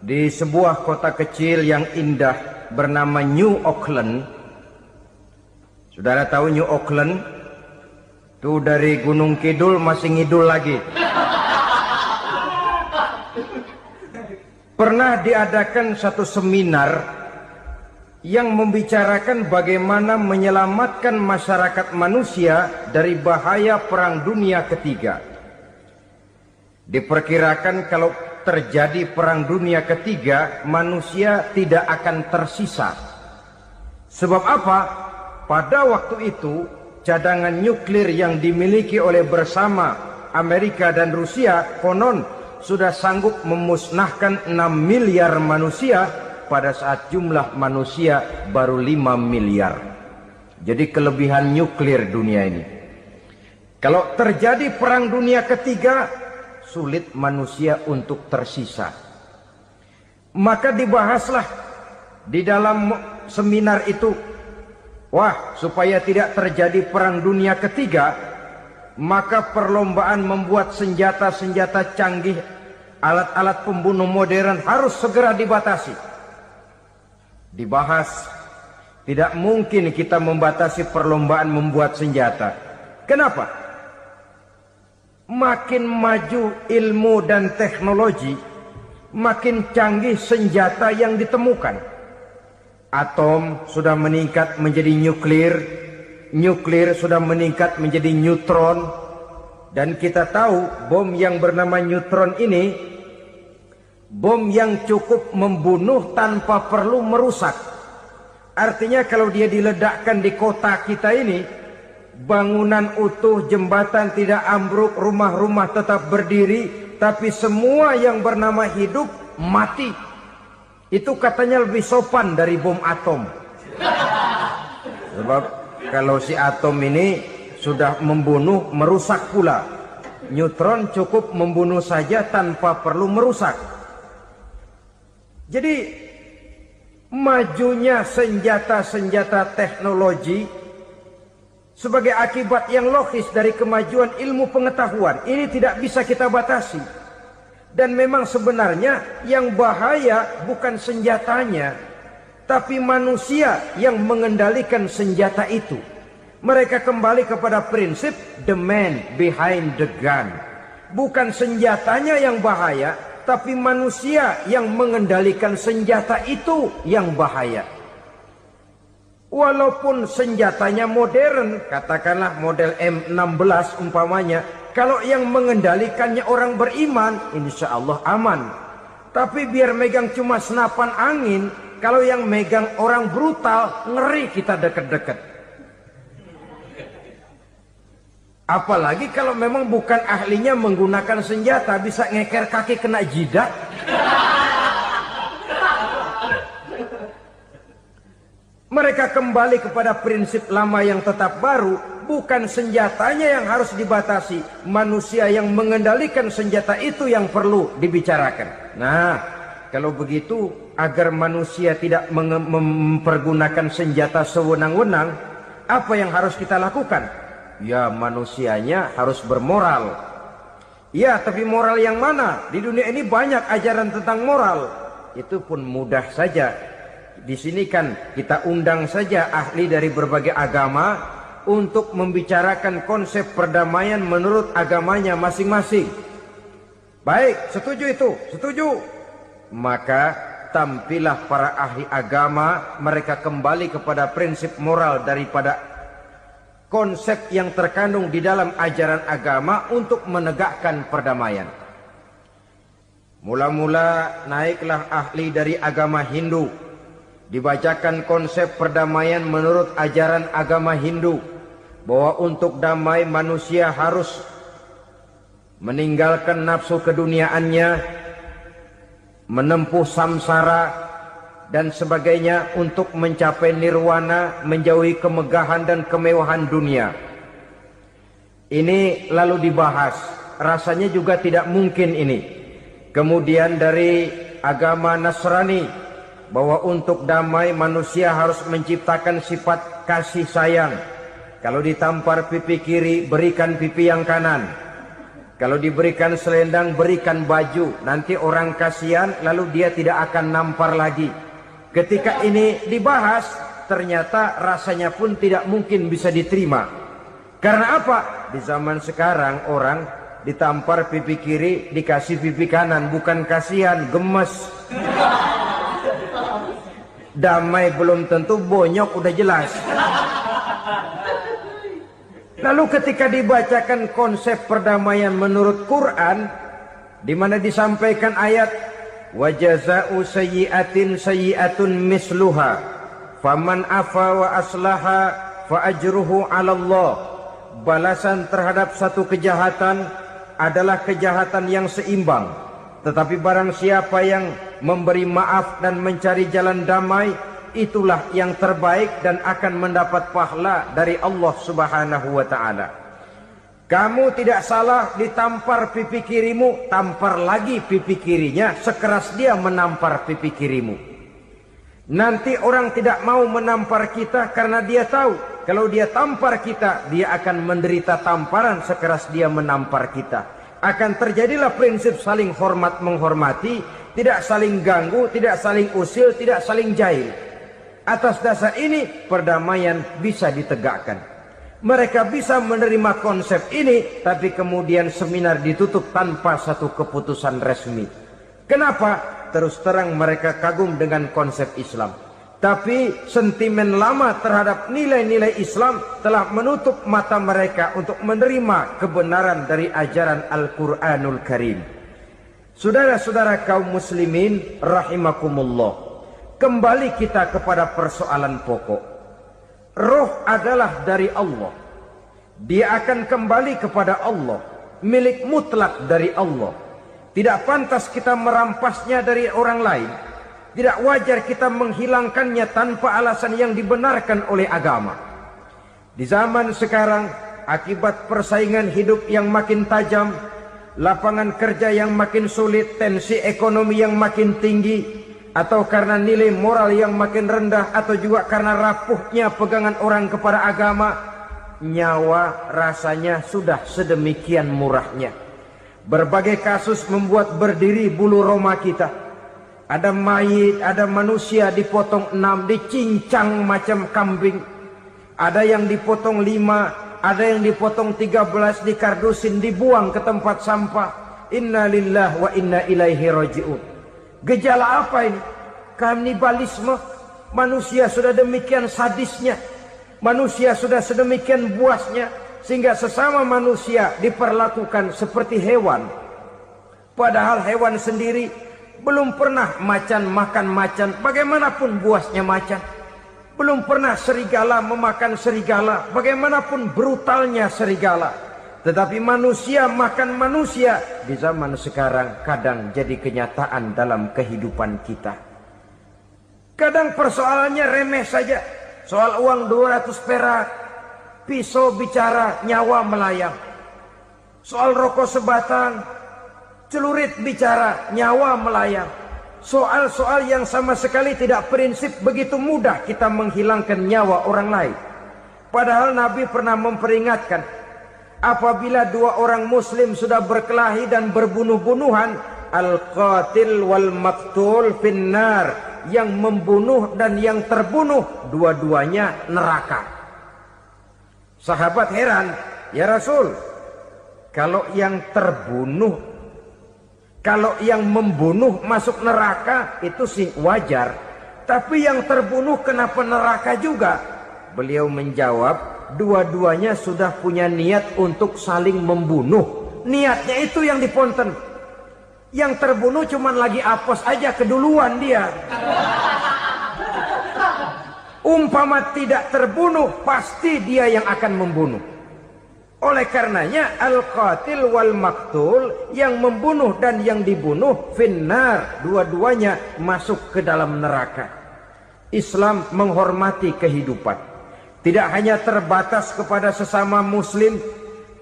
di sebuah kota kecil yang indah bernama New Auckland. Saudara tahu New Auckland? Itu dari Gunung Kidul masih ngidul lagi. Pernah diadakan satu seminar yang membicarakan bagaimana menyelamatkan masyarakat manusia dari bahaya Perang Dunia Ketiga. Diperkirakan kalau terjadi Perang Dunia Ketiga, manusia tidak akan tersisa. Sebab apa? Pada waktu itu cadangan nuklir yang dimiliki oleh bersama Amerika dan Rusia konon sudah sanggup memusnahkan 6 miliar manusia pada saat jumlah manusia baru 5 miliar. Jadi kelebihan nuklir dunia ini. Kalau terjadi perang dunia ketiga, sulit manusia untuk tersisa. Maka dibahaslah di dalam seminar itu, wah, supaya tidak terjadi perang dunia ketiga, maka perlombaan membuat senjata-senjata canggih, alat-alat pembunuh modern harus segera dibatasi. Dibahas, tidak mungkin kita membatasi perlombaan membuat senjata. Kenapa? Makin maju ilmu dan teknologi, makin canggih senjata yang ditemukan. Atom sudah meningkat menjadi nuklir, nuklir sudah meningkat menjadi neutron, dan kita tahu bom yang bernama neutron ini bom yang cukup membunuh tanpa perlu merusak. Artinya kalau dia diledakkan di kota kita ini, bangunan utuh, jembatan tidak ambruk, rumah-rumah tetap berdiri, tapi semua yang bernama hidup mati. Itu katanya lebih sopan dari bom atom. Sebab kalau si atom ini sudah membunuh, merusak pula. Neutron cukup membunuh saja tanpa perlu merusak. Jadi majunya senjata-senjata teknologi sebagai akibat yang logis dari kemajuan ilmu pengetahuan ini tidak bisa kita batasi. Dan memang sebenarnya yang bahaya bukan senjatanya, tapi manusia yang mengendalikan senjata itu. Mereka kembali kepada prinsip the man behind the gun. Bukan senjatanya yang bahaya, tapi manusia yang mengendalikan senjata itu yang bahaya. Walaupun senjatanya modern, katakanlah model M16 umpamanya, kalau yang mengendalikannya orang beriman, insya Allah aman. Tapi biar megang cuma senapan angin, kalau yang megang orang brutal, ngeri kita deket-deket. Apalagi kalau memang bukan ahlinya menggunakan senjata, bisa ngeker kaki kena jidat. Mereka kembali kepada prinsip lama yang tetap baru, bukan senjatanya yang harus dibatasi, manusia yang mengendalikan senjata itu yang perlu dibicarakan. Nah, kalau begitu agar manusia tidak mempergunakan senjata sewenang-wenang, apa yang harus kita lakukan? Ya, manusianya harus bermoral. Ya, tapi moral yang mana? Di dunia ini banyak ajaran tentang moral. Itu pun mudah saja. Di sini kan kita undang saja ahli dari berbagai agama untuk membicarakan konsep perdamaian menurut agamanya masing-masing. Baik, setuju itu, setuju. Maka tampillah para ahli agama, mereka kembali kepada prinsip moral daripada konsep yang terkandung di dalam ajaran agama untuk menegakkan perdamaian. Mula-mula naiklah ahli dari agama Hindu. Dibacakan konsep perdamaian menurut ajaran agama Hindu, bahwa untuk damai manusia harus meninggalkan nafsu keduniaannya, menempuh samsara dan sebagainya untuk mencapai nirwana, menjauhi kemegahan dan kemewahan dunia. Ini lalu dibahas, rasanya juga tidak mungkin ini. Kemudian dari agama Nasrani, bahwa untuk damai manusia harus menciptakan sifat kasih sayang. Kalau ditampar pipi kiri, berikan pipi yang kanan. Kalau diberikan selendang, berikan baju. Nanti orang kasihan, lalu dia tidak akan nampar lagi. Ketika ini dibahas, ternyata rasanya pun tidak mungkin bisa diterima. Karena apa? Di zaman sekarang orang ditampar pipi kiri, dikasih pipi kanan. Bukan kasihan, gemes. Damai belum tentu, bonyok udah jelas. Lalu ketika dibacakan konsep perdamaian menurut Quran, di mana disampaikan ayat wa jazaa'u sayyi'atin sayyi'atun misluha Faman afa wa aslaha fa ajruhu 'ala Allah. Balasan terhadap satu kejahatan adalah kejahatan yang seimbang. Tetapi barang siapa yang memberi maaf dan mencari jalan damai, itulah yang terbaik dan akan mendapat pahala dari Allah Subhanahu wa ta'ala. Kamu tidak salah ditampar pipi kirimu, tampar lagi pipi kirinya sekeras dia menampar pipi kirimu. Nanti orang tidak mau menampar kita karena dia tahu kalau dia tampar kita, dia akan menderita tamparan sekeras dia menampar kita. Akan terjadilah prinsip saling hormat menghormati, tidak saling ganggu, tidak saling usil, tidak saling jahil. Atas dasar ini perdamaian bisa ditegakkan. Mereka bisa menerima konsep ini, tapi kemudian seminar ditutup tanpa satu keputusan resmi. Kenapa? Terus terang mereka kagum dengan konsep Islam. Tapi sentimen lama terhadap nilai-nilai Islam telah menutup mata mereka untuk menerima kebenaran dari ajaran Al-Quranul Karim. Saudara-saudara kaum muslimin rahimakumullah, kembali kita kepada persoalan pokok. Roh adalah dari Allah. Dia akan kembali kepada Allah, milik mutlak dari Allah. Tidak pantas kita merampasnya dari orang lain. Tidak wajar kita menghilangkannya tanpa alasan yang dibenarkan oleh agama. Di zaman sekarang, akibat persaingan hidup yang makin tajam, lapangan kerja yang makin sulit, tensi ekonomi yang makin tinggi, atau karena nilai moral yang makin rendah, atau juga karena rapuhnya pegangan orang kepada agama, nyawa rasanya sudah sedemikian murahnya. Berbagai kasus membuat berdiri bulu roma kita. Ada mayit, ada manusia dipotong 6, dicincang macam kambing. Ada yang dipotong 5, ada yang dipotong 13, dikardusin, dibuang ke tempat sampah. Inna lillahi wa inna ilaihi raji'un. Gejala apa ini? Kanibalisme. Manusia sudah demikian sadisnya. Manusia sudah sedemikian buasnya, sehingga sesama manusia diperlakukan seperti hewan. Padahal hewan sendiri belum pernah macan makan macan, bagaimanapun buasnya macan. Belum pernah serigala memakan serigala, bagaimanapun brutalnya serigala. Tetapi manusia makan manusia di zaman sekarang kadang jadi kenyataan dalam kehidupan kita. Kadang persoalannya remeh saja. Soal uang 200 perak, pisau bicara, nyawa melayang. Soal rokok sebatang, celurit bicara, nyawa melayang. Soal-soal yang sama sekali tidak prinsip, begitu mudah kita menghilangkan nyawa orang lain. Padahal Nabi pernah memperingatkan, apabila dua orang muslim sudah berkelahi dan berbunuh-bunuhan, al-qatil wal maktul finnar, yang membunuh dan yang terbunuh dua-duanya neraka. Sahabat heran, ya Rasul, kalau yang terbunuh, kalau yang membunuh masuk neraka itu sih wajar, tapi yang terbunuh kenapa neraka juga? Beliau menjawab, dua-duanya sudah punya niat untuk saling membunuh. Niatnya itu yang diponten. Yang terbunuh cuman lagi apes aja, keduluan dia. Umpama tidak terbunuh, pasti dia yang akan membunuh. Oleh karenanya al-qatil wal maktul, yang membunuh dan yang dibunuh finnar, dua-duanya masuk ke dalam neraka. Islam menghormati kehidupan. Tidak hanya terbatas kepada sesama muslim,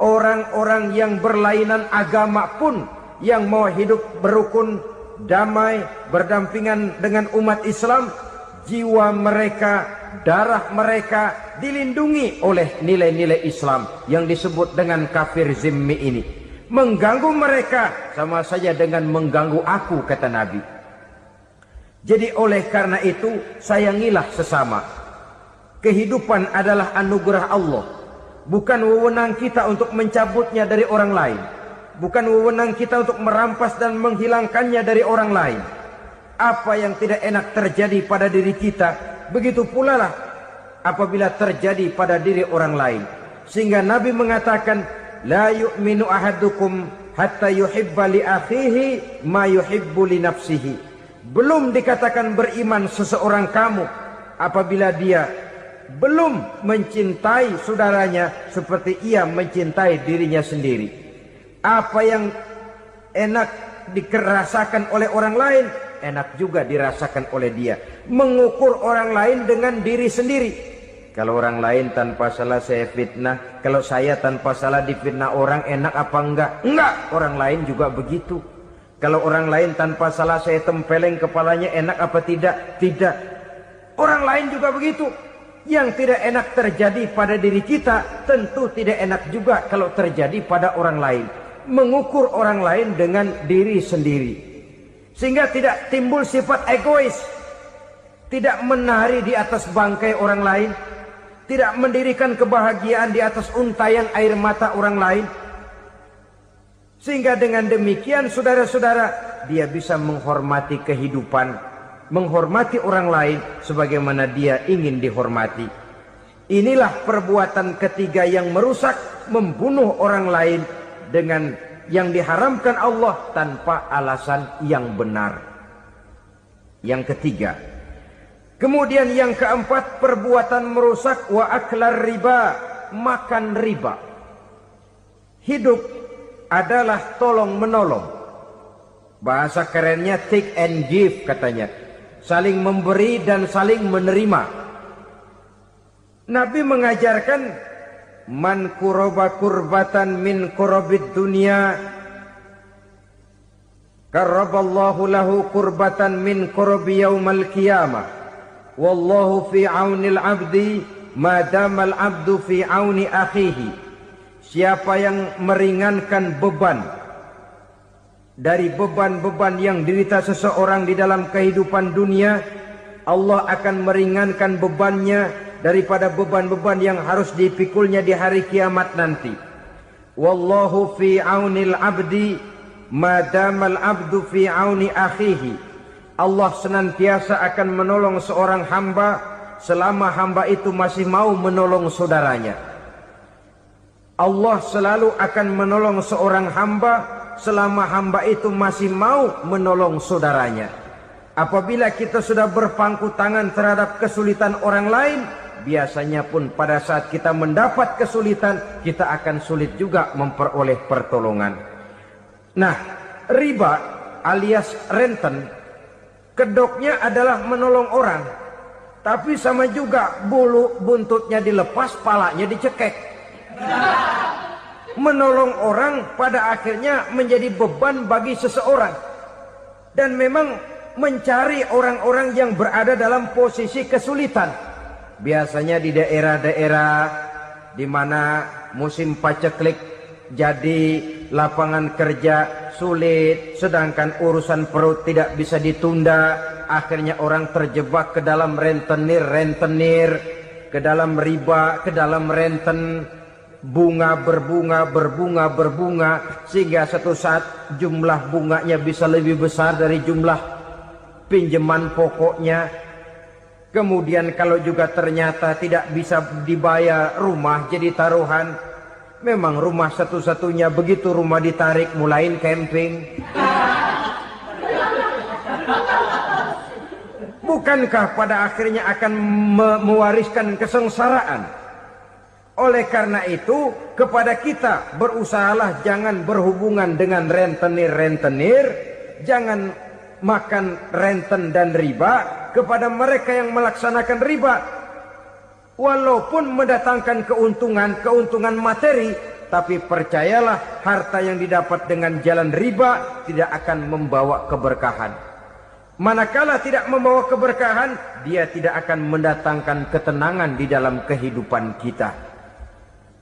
orang-orang yang berlainan agama pun yang mau hidup berukun, damai, berdampingan dengan umat Islam, jiwa mereka, darah mereka dilindungi oleh nilai-nilai Islam yang disebut dengan kafir zimmi ini. Mengganggu mereka sama saja dengan mengganggu aku, kata Nabi. Jadi oleh karena itu sayangilah sesama. Kehidupan adalah anugerah Allah, bukan wewenang kita untuk mencabutnya dari orang lain. Bukan wewenang kita untuk merampas dan menghilangkannya dari orang lain. Apa yang tidak enak terjadi pada diri kita, begitu pula lah apabila terjadi pada diri orang lain. Sehingga Nabi mengatakan, la yu'minu ahadukum hatta yuhibba li akhihi ma yuhibbu li nafsihi. Belum dikatakan beriman seseorang kamu apabila dia belum mencintai saudaranya seperti ia mencintai dirinya sendiri. Apa yang enak dirasakan oleh orang lain, enak juga dirasakan oleh dia. Mengukur orang lain dengan diri sendiri. Kalau orang lain tanpa salah saya fitnah, kalau saya tanpa salah difitnah orang, enak apa enggak? Enggak, orang lain juga begitu. Kalau orang lain tanpa salah saya tempeleng kepalanya, enak apa tidak? Tidak. Orang lain juga begitu. Yang tidak enak terjadi pada diri kita, tentu tidak enak juga kalau terjadi pada orang lain. Mengukur orang lain dengan diri sendiri, sehingga tidak timbul sifat egois, tidak menari di atas bangkai orang lain, tidak mendirikan kebahagiaan di atas untayan air mata orang lain. Sehingga dengan demikian saudara-saudara, dia bisa menghormati kehidupan, menghormati orang lain sebagaimana dia ingin dihormati. Inilah perbuatan ketiga yang merusak, membunuh orang lain dengan yang diharamkan Allah tanpa alasan yang benar. Yang ketiga. Kemudian yang keempat, perbuatan merusak wa aklar riba, makan riba. Hidup adalah tolong menolong. Bahasa kerennya take and give katanya. Saling memberi dan saling menerima. Nabi mengajarkan man kuraba kurbatan min kurabid dunya karaballahu lahu kurbatan min kurabi yaumal qiyamah wallahu fi aunil abdi madamal abdu fi auni akhihi. Siapa yang meringankan beban dari beban-beban yang derita seseorang di dalam kehidupan dunia, Allah akan meringankan bebannya daripada beban-beban yang harus dipikulnya di hari kiamat nanti. Wallahu fi aunil abdi madamal abdu fi auni akhihi. Allah senantiasa akan menolong seorang hamba selama hamba itu masih mau menolong saudaranya. Allah selalu akan menolong seorang hamba selama hamba itu masih mau menolong saudaranya. Apabila kita sudah berpangku tangan terhadap kesulitan orang lain, biasanya pun pada saat kita mendapat kesulitan, kita akan sulit juga memperoleh pertolongan. Nah, riba alias renten, kedoknya adalah menolong orang, tapi sama juga bulu buntutnya dilepas, palanya dicekek. Menolong orang pada akhirnya menjadi beban bagi seseorang. Dan memang mencari orang-orang yang berada dalam posisi kesulitan. Biasanya di daerah-daerah di mana musim paceklik jadi lapangan kerja sulit, sedangkan urusan perut tidak bisa ditunda, akhirnya orang terjebak ke dalam rentenir, ke dalam riba, ke dalam renten. Bunga berbunga, sehingga satu saat jumlah bunganya bisa lebih besar dari jumlah pinjaman pokoknya. Kemudian kalau juga ternyata tidak bisa dibayar, rumah jadi taruhan. Memang rumah satu-satunya, begitu rumah ditarik mulain camping. Bukankah pada akhirnya akan mewariskan kesengsaraan? Oleh karena itu, kepada kita berusahalah jangan berhubungan dengan rentenir, jangan makan renten dan riba. Kepada mereka yang melaksanakan riba, walaupun mendatangkan keuntungan materi, tapi percayalah harta yang didapat dengan jalan riba tidak akan membawa keberkahan. Manakala tidak membawa keberkahan, dia tidak akan mendatangkan ketenangan di dalam kehidupan kita.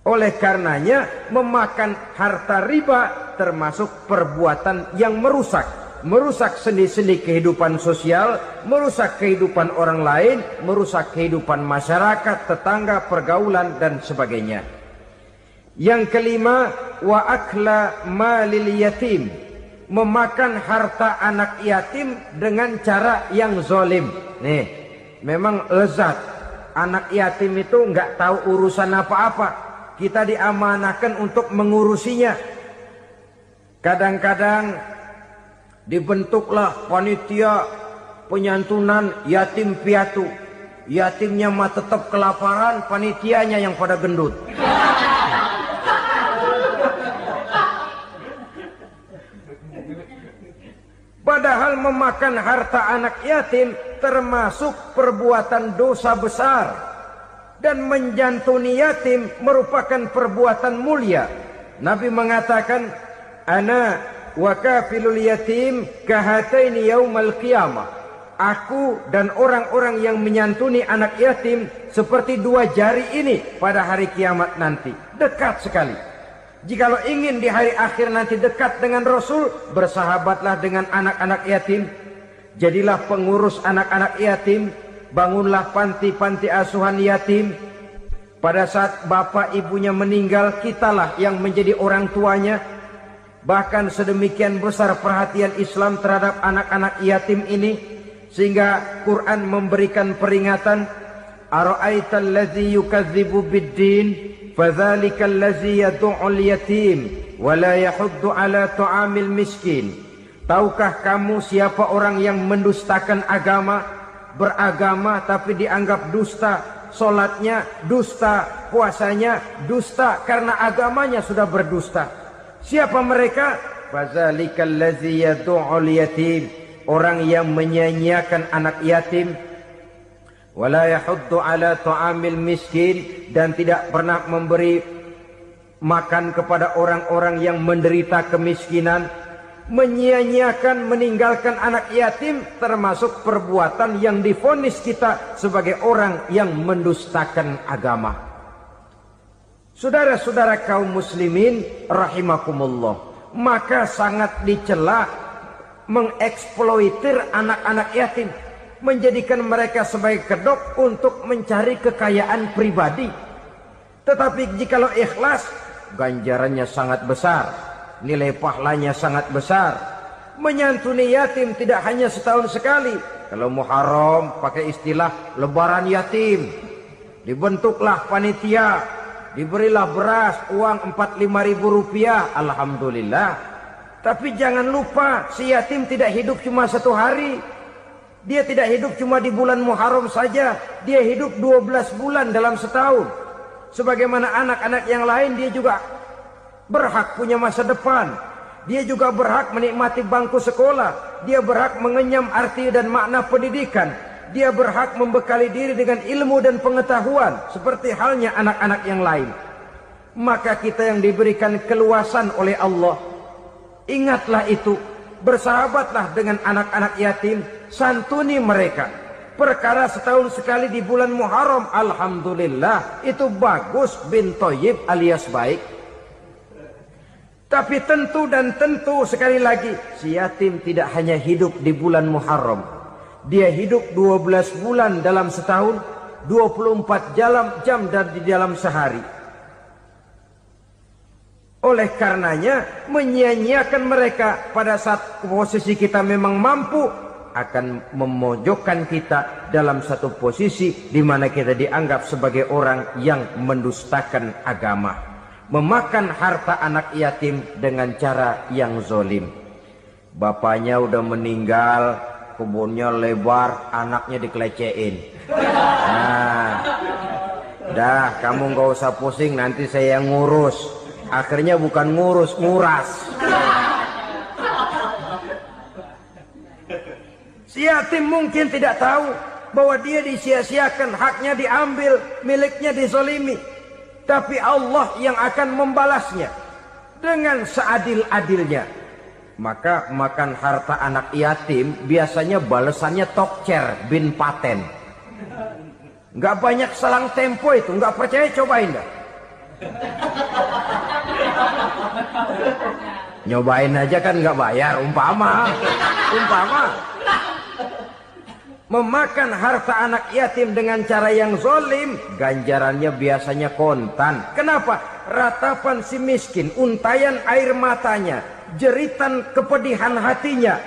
Oleh karenanya, memakan harta riba termasuk perbuatan yang merusak sendi-sendi kehidupan sosial, merusak kehidupan orang lain, merusak kehidupan masyarakat, tetangga, pergaulan, dan sebagainya. Yang kelima, wa akla malil yatim, memakan harta anak yatim dengan cara yang zalim. Nih, memang lezat. Anak yatim itu nggak tahu urusan apa-apa. Kita diamanahkan untuk mengurusinya. Kadang-kadang dibentuklah panitia penyantunan yatim piatu. Yatimnya mah tetap kelaparan, panitianya yang pada gendut. Padahal memakan harta anak yatim termasuk perbuatan dosa besar. Dan menjantuni yatim merupakan perbuatan mulia. Nabi mengatakan, ana wa kafilul yatim kahataini yaumal qiyamah. Aku dan orang-orang yang menyantuni anak yatim seperti dua jari ini pada hari kiamat nanti. Dekat sekali. Jikalau ingin di hari akhir nanti dekat dengan Rasul, bersahabatlah dengan anak-anak yatim. Jadilah pengurus anak-anak yatim. Bangunlah panti-panti asuhan yatim. Pada saat bapak ibunya meninggal, kitalah yang menjadi orang tuanya. Bahkan sedemikian besar perhatian Islam terhadap anak-anak yatim ini, sehingga Quran memberikan peringatan, ara'aital ladzi yukadzibu bid-din fadzalikal ladzi yad'ul yatim wa la yahuddu ala ta'amil miskin. Tahukah kamu siapa orang yang mendustakan agama, beragama tapi dianggap dusta, solatnya dusta, puasanya dusta karena agamanya sudah berdusta. Siapa mereka? Fadzalikal ladzi yad'ul yatim, orang yang menyia-nyiakan anak yatim. Wala yahuddu ala ta'amil miskin, dan tidak pernah memberi makan kepada orang-orang yang menderita kemiskinan. Menyia-nyiakan, meninggalkan anak yatim termasuk perbuatan yang divonis kita sebagai orang yang mendustakan agama. Saudara-saudara kaum muslimin rahimakumullah, maka sangat dicela mengeksploitir anak-anak yatim, menjadikan mereka sebagai kedok untuk mencari kekayaan pribadi. Tetapi jikalau ikhlas, ganjarannya sangat besar, nilai pahalanya sangat besar. Menyantuni yatim tidak hanya setahun sekali. Kalau Muharram pakai istilah lebaran yatim, dibentuklah panitia, diberilah beras, uang 4-5 ribu rupiah, alhamdulillah. Tapi jangan lupa, si yatim tidak hidup cuma satu hari. Dia tidak hidup cuma di bulan Muharram saja. Dia hidup 12 bulan dalam setahun. Sebagaimana anak-anak yang lain, dia juga berhak punya masa depan. Dia juga berhak menikmati bangku sekolah. Dia berhak mengenyam arti dan makna pendidikan. Dia berhak membekali diri dengan ilmu dan pengetahuan, seperti halnya anak-anak yang lain. Maka kita yang diberikan keluasan oleh Allah, ingatlah itu. Bersahabatlah dengan anak-anak yatim, santuni mereka. Perkara setahun sekali di bulan Muharram, alhamdulillah, itu bagus bin Thayyib alias baik. Tapi tentu dan tentu sekali lagi, si yatim tidak hanya hidup di bulan Muharram. Dia hidup 12 bulan dalam setahun, 24 jam di dalam sehari. Oleh karenanya, menyia-nyiakan mereka pada saat posisi kita memang mampu, akan memojokkan kita dalam satu posisi di mana kita dianggap sebagai orang yang mendustakan agama. Memakan harta anak yatim dengan cara yang zolim. Bapaknya udah meninggal, kebunnya lebar, anaknya dikelecehin. Nah, dah kamu gak usah pusing, nanti saya yang ngurus. Akhirnya bukan ngurus, nguras. Si yatim mungkin tidak tahu bahwa dia disia-siakan, haknya diambil, miliknya dizolimi. Tapi Allah yang akan membalasnya dengan seadil-adilnya. Maka makan harta anak yatim biasanya balasannya tokcer bin paten. Nggak banyak selang tempo itu, nggak percaya cobain dah. Nyobain aja kan nggak bayar, umpama. Memakan harta anak yatim dengan cara yang zolim, ganjarannya biasanya kontan. Kenapa? Ratapan si miskin, untayan air matanya, jeritan kepedihan hatinya,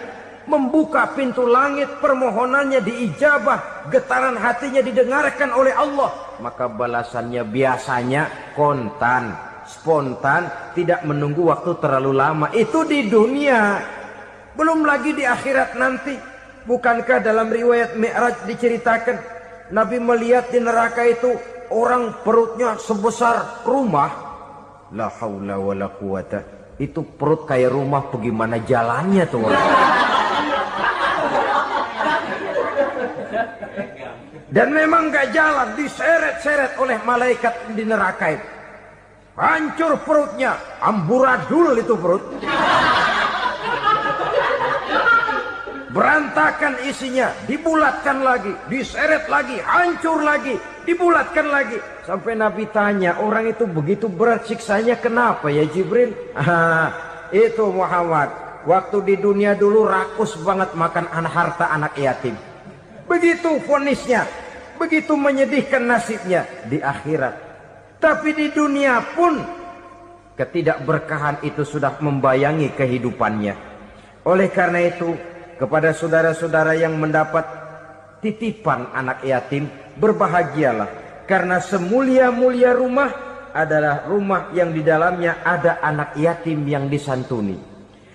membuka pintu langit, permohonannya diijabah, getaran hatinya didengarkan oleh Allah. Maka balasannya biasanya kontan, spontan, tidak menunggu waktu terlalu lama. Itu di dunia, belum lagi di akhirat nanti. Bukankah dalam riwayat Mi'raj diceritakan Nabi melihat di neraka itu orang perutnya sebesar rumah. La haula wala quwata. Itu perut kayak rumah, bagaimana jalannya tuh orang? Dan memang gak jalan, diseret-seret oleh malaikat di neraka itu. Hancur perutnya, amburadul itu perut. Berantakan isinya, dibulatkan lagi, diseret lagi, hancur lagi, dibulatkan lagi. Sampai Nabi tanya, orang itu begitu berat siksanya kenapa ya Jibril? Itu Muhammad, waktu di dunia dulu rakus banget makan harta anak yatim. Begitu vonisnya, begitu menyedihkan nasibnya di akhirat. Tapi di dunia pun ketidakberkahan itu sudah membayangi kehidupannya. Oleh karena itu, kepada saudara-saudara yang mendapat titipan anak yatim, berbahagialah. Karena semulia-mulia rumah adalah rumah yang di dalamnya ada anak yatim yang disantuni.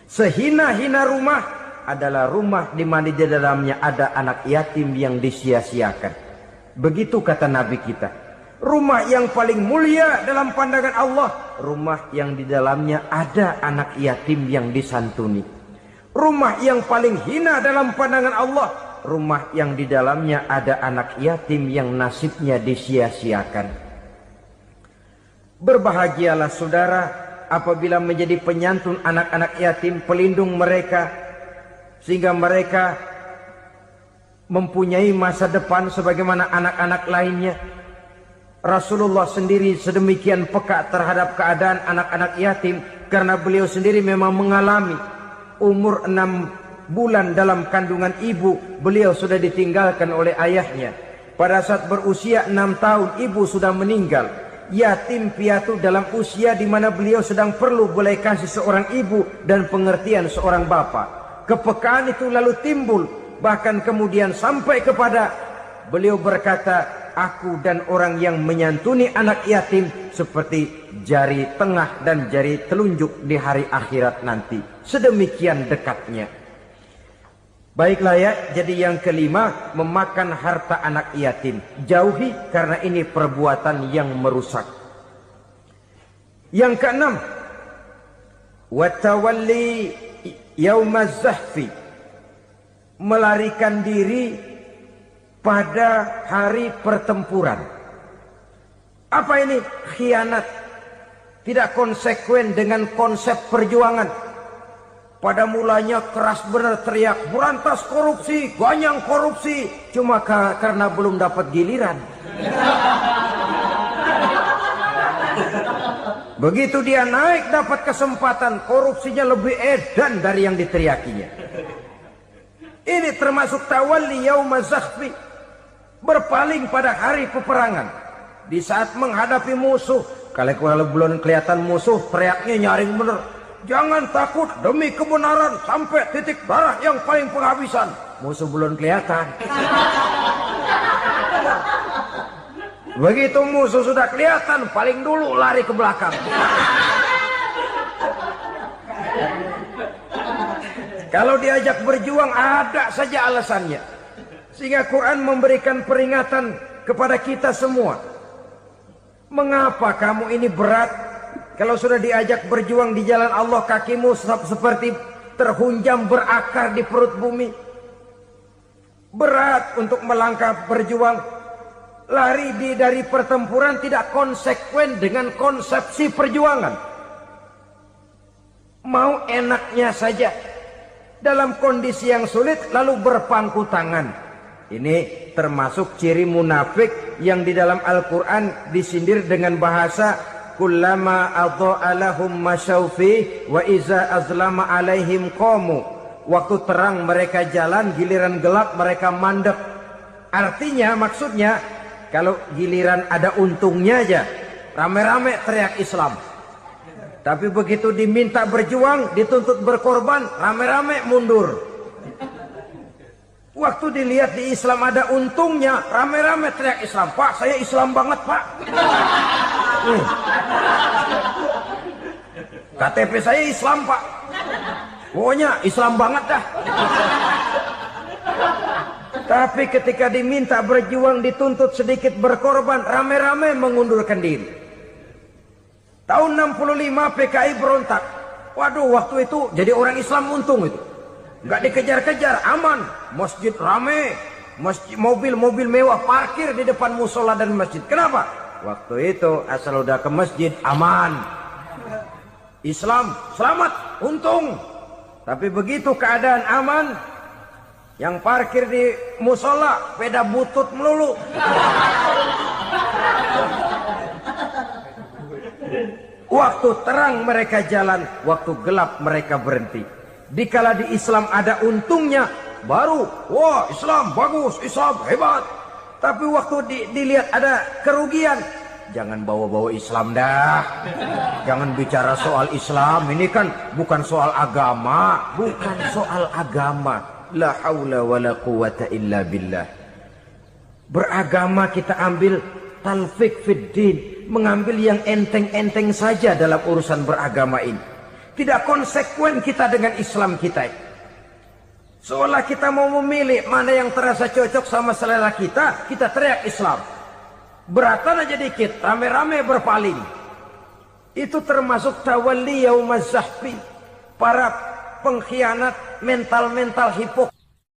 Sehina-hina rumah adalah rumah di mana di dalamnya ada anak yatim yang disia-siakan. Begitu kata Nabi kita. Rumah yang paling mulia dalam pandangan Allah, rumah yang di dalamnya ada anak yatim yang disantuni. Rumah yang paling hina dalam pandangan Allah, rumah yang di dalamnya ada anak yatim yang nasibnya disia-siakan. Berbahagialah saudara apabila menjadi penyantun anak-anak yatim, pelindung mereka, sehingga mereka mempunyai masa depan sebagaimana anak-anak lainnya. Rasulullah sendiri sedemikian peka terhadap keadaan anak-anak yatim karena beliau sendiri memang mengalami. Umur 6 bulan dalam kandungan ibu, beliau sudah ditinggalkan oleh ayahnya. Pada saat berusia 6 tahun, ibu sudah meninggal. Yatim piatu dalam usia di mana beliau sedang perlu belas kasih seorang ibu dan pengertian seorang bapa. Kepekaan itu lalu timbul, bahkan kemudian sampai kepada beliau berkata, aku dan orang yang menyantuni anak yatim seperti jari tengah dan jari telunjuk di hari akhirat nanti. Sedemikian dekatnya. Baiklah ya, jadi yang kelima, memakan harta anak yatim. Jauhi karena ini perbuatan yang merusak. Yang keenam, watawalli yaumaz zahfi. Melarikan diri pada hari pertempuran. Apa ini? Khianat. Tidak konsekuen dengan konsep perjuangan. Pada mulanya keras benar teriak, berantas korupsi, ganyang korupsi. Cuma karena belum dapat giliran. Begitu dia naik dapat kesempatan, korupsinya lebih edan dari yang diteriakinya. Ini termasuk tawalli yaumaz zahfi. Berpaling pada hari peperangan. Di saat menghadapi musuh, kalau belum kelihatan musuh, teriaknya nyaring bener. Jangan takut, demi kebenaran sampai titik darah yang paling penghabisan. Musuh belum kelihatan. Begitu musuh sudah kelihatan, paling dulu lari ke belakang. Kalau diajak berjuang ada saja alasannya. Sehingga Quran memberikan peringatan kepada kita semua. Mengapa kamu ini berat? Kalau sudah diajak berjuang di jalan Allah, kakimu seperti terhunjam berakar di perut bumi. Berat untuk melangkah berjuang. Lari dari pertempuran tidak konsekuen dengan konsepsi perjuangan. Mau enaknya saja. Dalam kondisi yang sulit lalu berpangku tangan. Ini termasuk ciri munafik yang di dalam Al-Quran disindir dengan bahasa kullama adha'a lahum masyaufi wa iza azlama alaihim qamu. Waktu terang mereka jalan, giliran gelap mereka mandek. Artinya, maksudnya, kalau giliran ada untungnya aja, rame-rame teriak Islam. Tapi begitu diminta berjuang, dituntut berkorban, rame-rame mundur. Waktu dilihat di Islam ada untungnya, rame-rame teriak Islam. Pak, saya Islam banget, Pak. KTP saya Islam, Pak. Pokoknya Islam banget dah. Tapi ketika diminta berjuang, dituntut sedikit berkorban, rame-rame mengundurkan diri. Tahun 65 PKI berontak. Waduh, waktu itu jadi orang Islam untung itu. Nggak dikejar-kejar, aman. Masjid rame, mobil-mobil mewah parkir di depan musola dan masjid. Kenapa? Waktu itu asal udah ke masjid aman. Islam selamat, untung. Tapi begitu keadaan aman, yang parkir di musola sepeda butut melulu. Waktu terang mereka jalan, waktu gelap mereka berhenti. Dikala di Islam ada untungnya, baru wah Islam bagus, Islam hebat. Tapi waktu dilihat ada kerugian, jangan bawa-bawa Islam dah. Jangan bicara soal Islam, ini kan bukan soal agama. Bukan soal agama. La haula wa la quwata illa billah. Beragama kita ambil talfik fid din, mengambil yang enteng-enteng saja dalam urusan beragama ini. Tidak konsekuen kita dengan Islam kita. Seolah kita mau memilih mana yang terasa cocok sama selera kita, kita teriak Islam. Beratan aja dikit, rame-rame berpaling. Itu termasuk tawalli yaumaz zahfi. Para pengkhianat, mental-mental hipokrit.